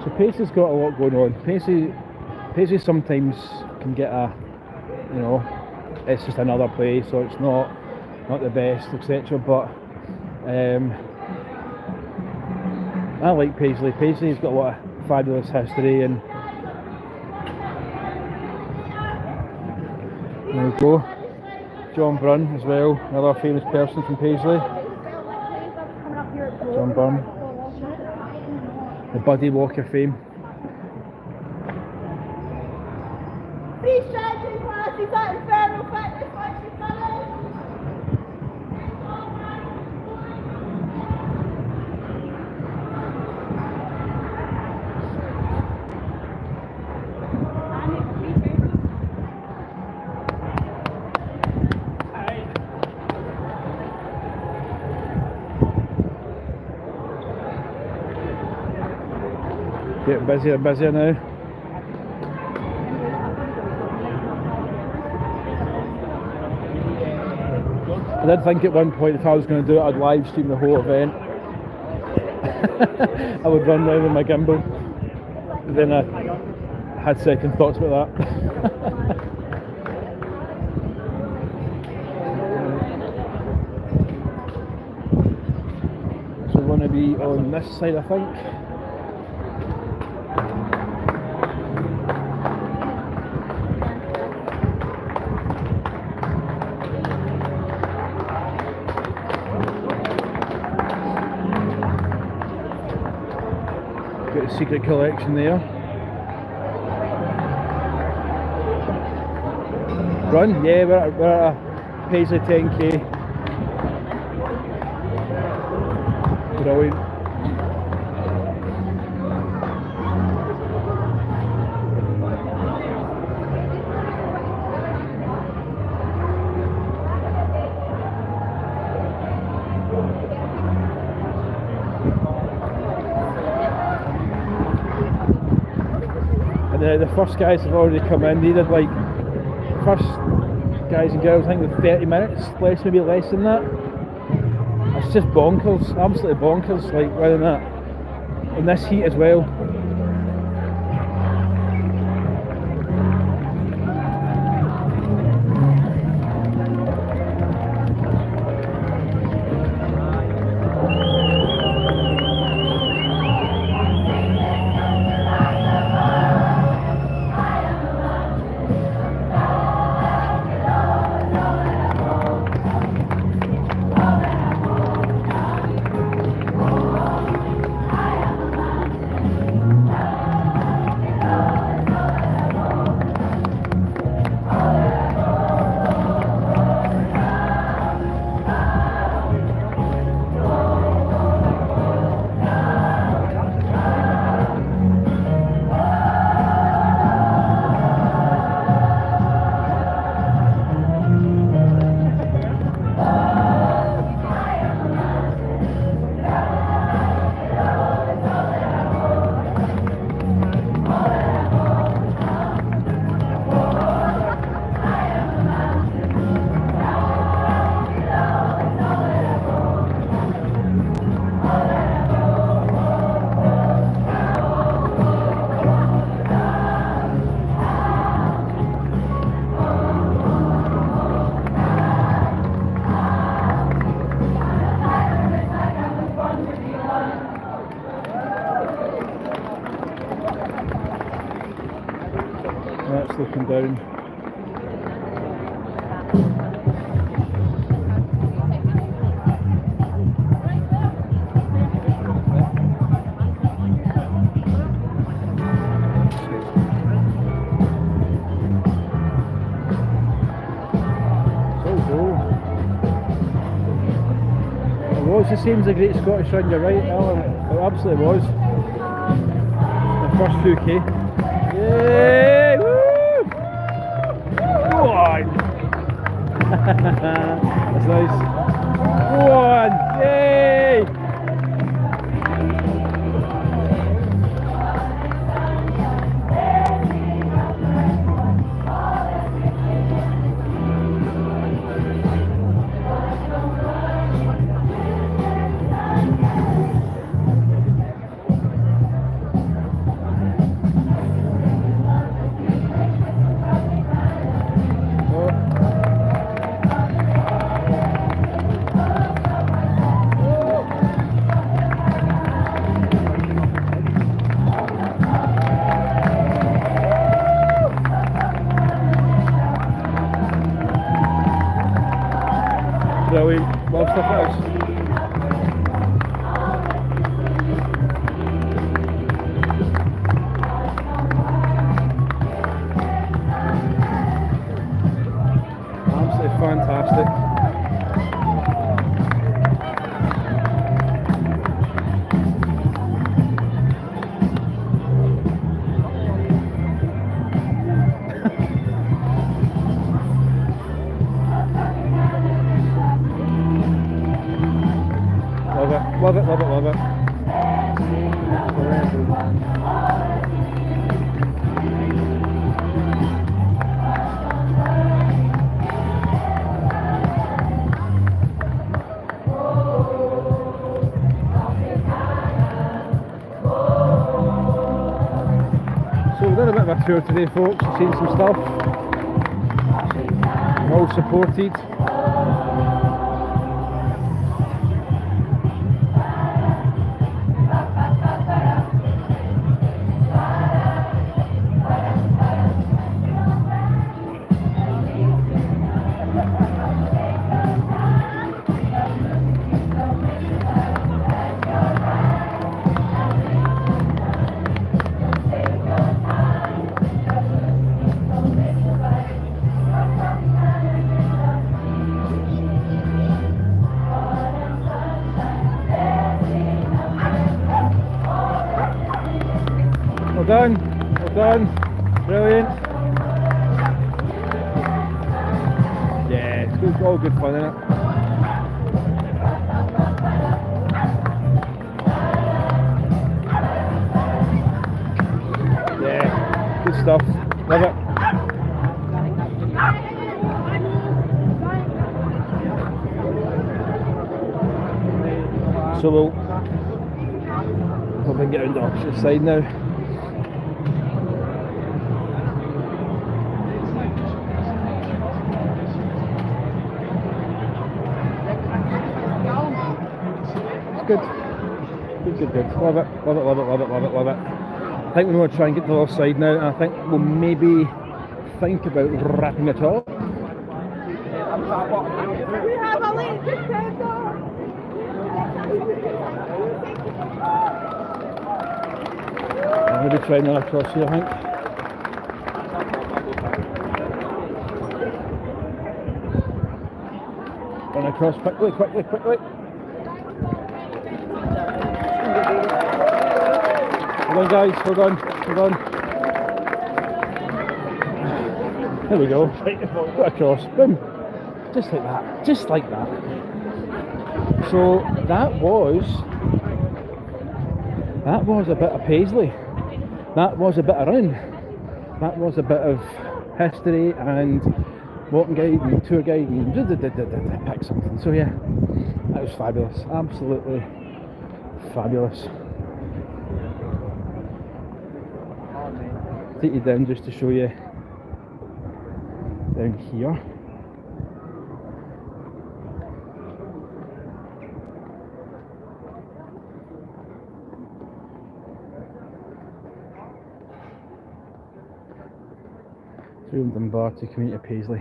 So Paisley's got a lot going on. Paisley sometimes can get a, you know, it's just another place, so it's not the best, etc. But I like Paisley. Paisley's got a lot of fabulous history, and there we go. John Brun as well, another famous person from Paisley. John Brun. The Buddy Walk of Fame. Free stretching classes at Infernal Fitness once you've done it. Getting busier and busier now. I did think at one point if I was going to do it I'd live stream the whole event. I would run around with my gimbal. But then I had second thoughts about that. So we're going to be on this side, I think. Got a secret collection there. Run? Yeah, we're at a Paisley 10k. Brilliant. The first guys have already come in. They did like, first guys and girls, I think with 30 minutes, maybe less than that. It's just bonkers, absolutely bonkers, like running that in this heat as well. That's looking down. It was the same as the Great Scottish Run, you're right, Alan. It absolutely was. The first 2K. Yay! Woo! Go on! That's nice. Go on! Yay! Brilliant. Love stuff like this. Absolutely fantastic. Love it, love it, love it. So we've done a bit of a tour today, folks. Seen some stuff. All supported. Well done, well done, brilliant. Yeah, it's good, all good fun, isn't it? Yeah, good stuff, love it. So we'll probably get around the opposite side now. Good. Good. Love it, love it, love it, love it, love it, love it. I think we're going to try and get to the other side now, and I think we'll maybe think about wrapping it up. We have a link to table. I'm going to try another cross here, I think. Run across quickly, quickly, quickly. Hold on guys, hold on, hold on. There we go, right across, boom. Just like that, just like that. So that was a bit of Paisley. That was a bit of run. That was a bit of history and walking guide and tour guide and pick something. So yeah, that was fabulous, absolutely fabulous. Take you down just to show you down here. From Dunbar to Community of Paisley.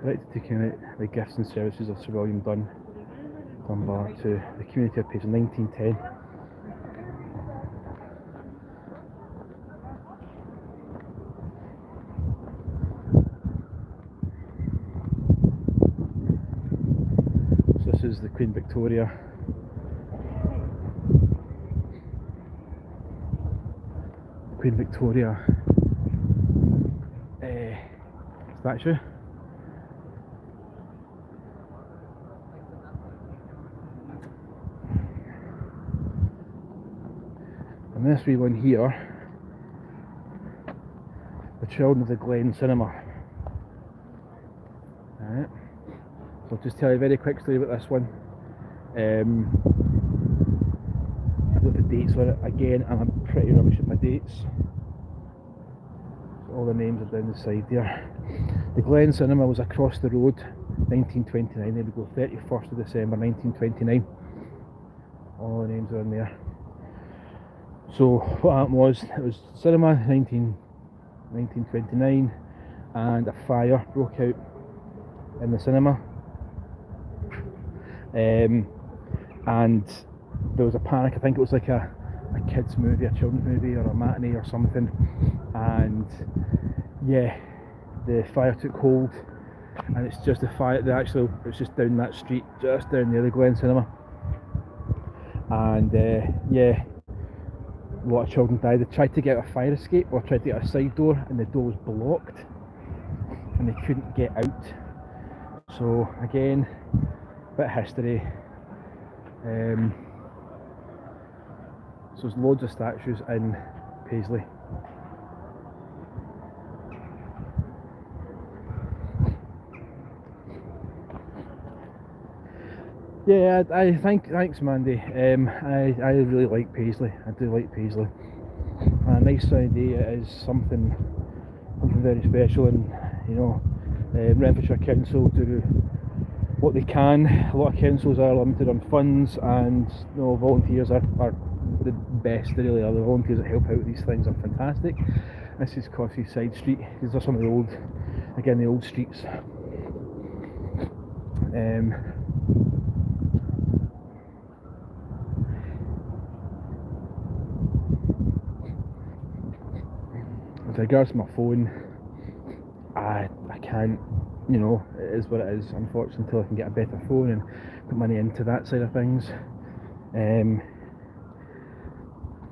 Elected to commit the gifts and services of Sir William Dunbar to the Community of Paisley, 1910. So this is the Queen Victoria. Queen Victoria statue. And this wee one here, the Children of the Glen Cinema. Alright, so I'll just tell you a very quick story about this one. I've got the dates on it again, and I'm pretty rubbish at my dates. So all the names are down the side there. The Glen Cinema was across the road, 1929. There we go, 31st of December 1929. All the names are in there. So what happened was, it was cinema 1929, and a fire broke out in the cinema, and there was a panic. I think it was like a kids movie, a children's movie, or a matinee or something, and yeah, the fire took hold, and it's just the fire, it's just down that street, just down there, the Glen Cinema, and yeah, a lot of children died. They tried to get a fire escape or tried to get a side door, and the door was blocked and they couldn't get out. So again, a bit of history. So there's loads of statues in Paisley. Yeah, thanks Mandy. I really like Paisley. I do like Paisley. A nice idea is something very special, and you know, Renfrewshire Council do what they can. A lot of councils are limited on funds, and you know, volunteers are the best. They really are. The volunteers that help out with these things are fantastic. This is Cossey Side Street. These are some of the old streets. With regards to my phone, I can't, you know, it is what it is, unfortunately, until I can get a better phone and put money into that side of things.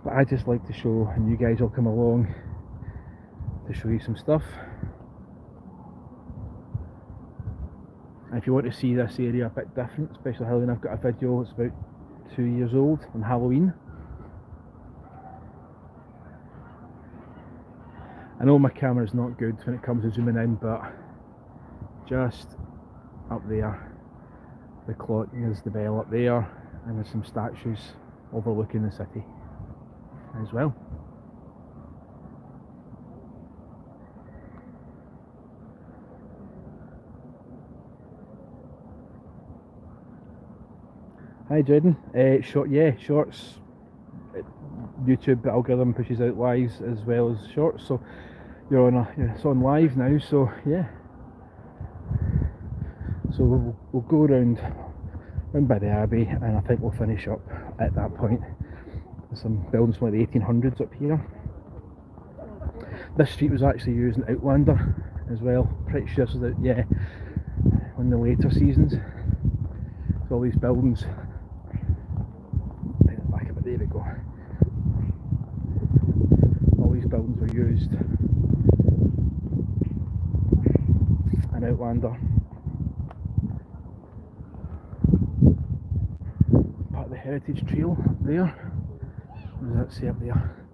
But I just like to show, and you guys will come along to show you some stuff. And if you want to see this area a bit different, especially Halloween, I've got a video that's about 2 years old on Halloween. I know my camera's not good when it comes to zooming in, but just up there, the clock is the bell up there, and there's some statues overlooking the city as well. Hi Jaden. Shorts. YouTube algorithm pushes out lives as well as shorts, so it's on live now. So yeah. So we'll go round by the Abbey, and I think we'll finish up at that point. There's some buildings from like the 1800s up here. This street was actually used in Outlander as well. Pretty sure this was one of the later seasons. So all these buildings. Back up, there we go. All these buildings were used in Outlander. Part of the Heritage Trail up there. What does that say up there?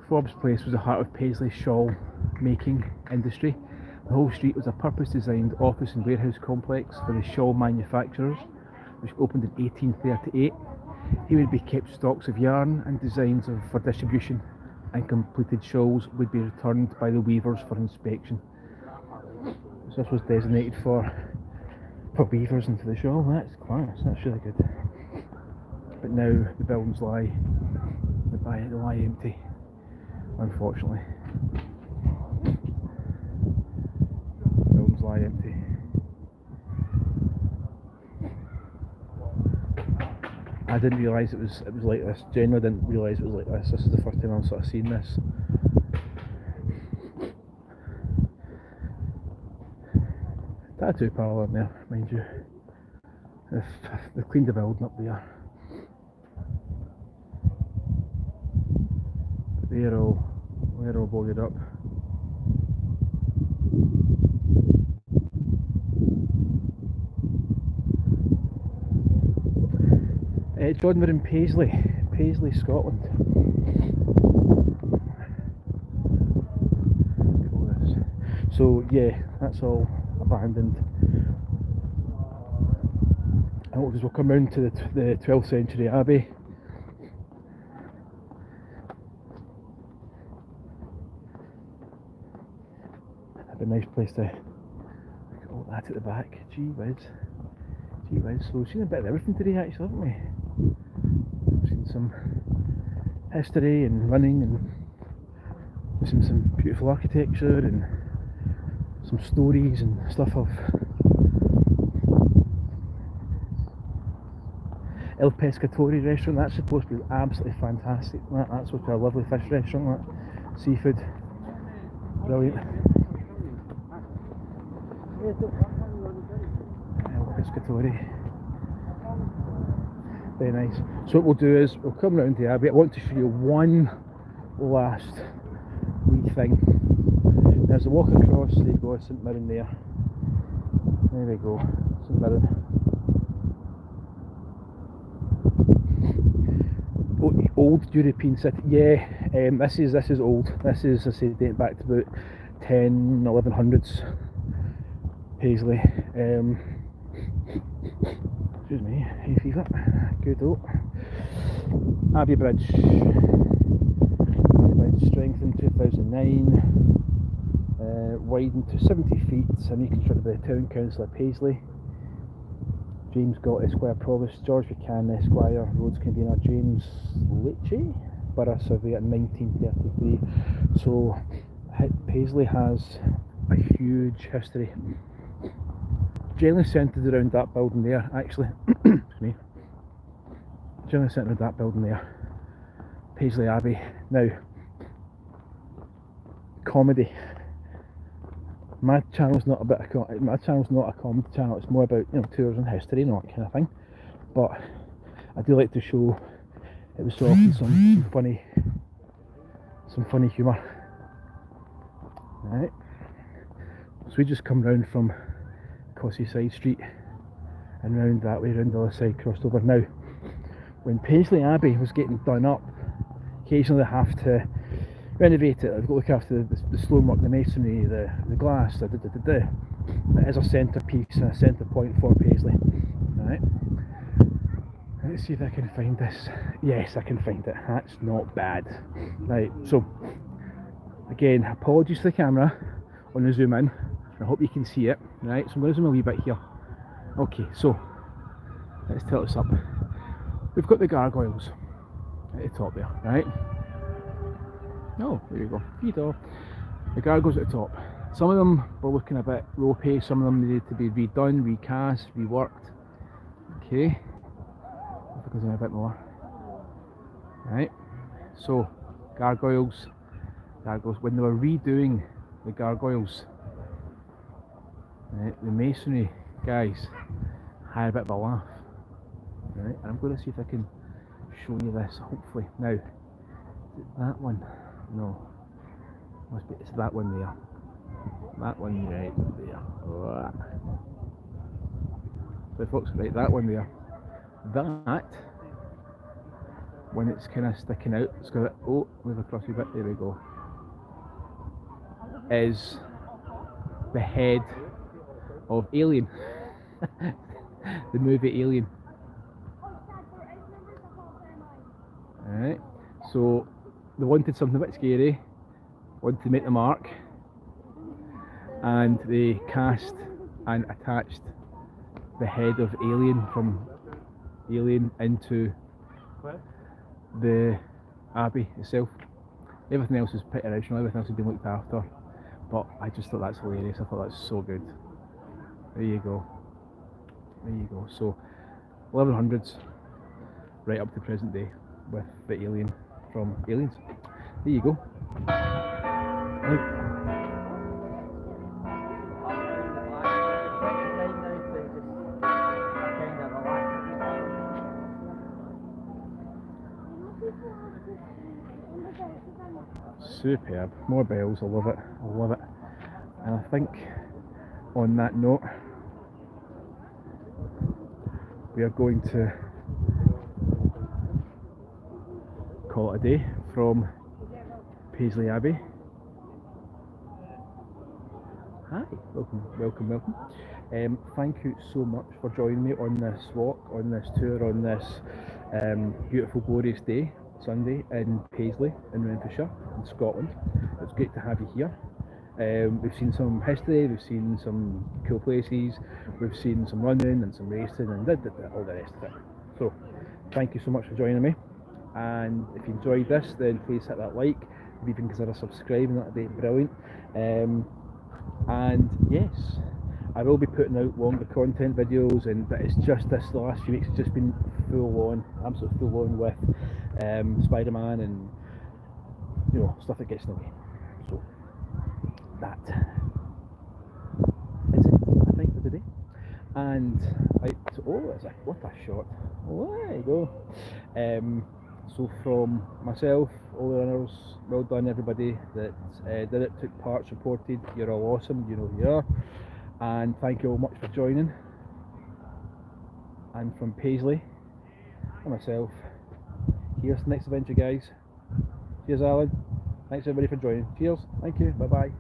Forbes Place was the heart of Paisley's shawl making industry. The whole street was a purpose-designed office and warehouse complex for the shawl manufacturers, which opened in 1838. Here would be kept stocks of yarn and designs for distribution, and completed shawls would be returned by the weavers for inspection. So this was designated for weavers into the shawl. That's class, that's really good. But now the buildings lie empty, unfortunately. lie empty. I didn't realise it was like this. Genuinely didn't realise it was like this. This is the first time I'm sort of seeing this. Tattoo parlour in there, mind you. They've cleaned the building up there. They're all boarded up. John, we're in Paisley, Scotland. So yeah, that's all abandoned. And we'll come round to the 12th century Abbey. That'd be a nice place to look at all that at the back. Gee whiz. So we've seen a bit of everything today actually, haven't we? We've seen some history and running, and we've seen some beautiful architecture and some stories and stuff of El Pescatore restaurant. That's supposed to be absolutely fantastic. That's supposed to be a lovely fish restaurant, that seafood. Brilliant. El Pescatore. Very nice. So what we'll do is we'll come round to Abbey. I want to show you one last wee thing. There's a walk across. There you go, St Mirren there. There we go, St Mirren. Old European city. Yeah, this is old. This is, I say, dating back to about 1100s. Paisley. Excuse me, hay fever. Good though. Abbey Bridge. Strengthened 2009. Widened to 70 feet and reconstructed by the Town Council of Paisley. James Gott Esquire Provost, George Buchanan Esquire, Roads Convener James Leachy, Borough Surveyor in 1933. So Paisley has a huge history. Generally centred around that building there, actually. Excuse me. Generally centred around that building there. Paisley Abbey. Now, comedy. My channel's not a comedy channel. It's more about, tours and history and all that kind of thing. But I do like to show it was so often some funny humour. Right. So we just come round from Cossey Side Street and round that way, round the other side, crossed over. Now, when Paisley Abbey was getting done up, occasionally they have to renovate it, look after the stonework, the masonry, the glass, It is a centrepiece and a centre point for Paisley. Right. Let's see if I can find this. Yes, I can find it. That's not bad. Right, so again, apologies to the camera on the zoom in. I hope you can see it. Right, so I'm going to zoom a wee bit here. Okay, so let's tilt this up. We've got the gargoyles at the top there, right? Oh, there you go. The gargoyles at the top. Some of them were looking a bit ropey, some of them needed to be redone, recast, reworked. Okay. If I go down a bit more. Right. So, gargoyles. When they were redoing the gargoyles, right, the masonry guys had a bit of a laugh. Right, and I'm going to see if I can show you this, hopefully. Now, is it that one? No. Must be, it's that one there. That one right there. So folks, right, that one there. That, when it's kind of sticking out, it's got, move across a bit, there we go, is the head of Alien. The movie Alien. Alright, so they wanted something a bit scary, wanted to make the mark, and they cast and attached the head of Alien from Alien into the Abbey itself. Everything else is pretty original, everything else has been looked after, but I just thought that's hilarious. I thought that's so good. There you go. There you go. So 1100s right up to present day with the alien from Aliens. There you go. Right. Superb. More bells. I love it. I love it. And I think on that note, we are going to call it a day from Paisley Abbey. Hi, welcome. Thank you so much for joining me on this walk, on this tour, on this beautiful, glorious day, Sunday in Paisley in Renfrewshire, in Scotland. It's great to have you here. We've seen some history, we've seen some cool places, we've seen some running and some racing and all the rest of it. So, thank you so much for joining me. And if you enjoyed this, then please hit that like, maybe even consider subscribing, that'd be brilliant. And yes, I will be putting out longer content videos, but it's just the last few weeks it's just been full on, absolutely full on with Spider-Man and stuff that gets in the way. So that is it, I think, for today. And what a shot! Oh, there you go. So from myself, all the runners, well done everybody that did it, took part, supported. You're all awesome, you know who you are. And thank you all much for joining. And from Paisley and myself, here's the next adventure, guys. Cheers, Alan. Thanks everybody for joining. Cheers. Thank you. Bye bye.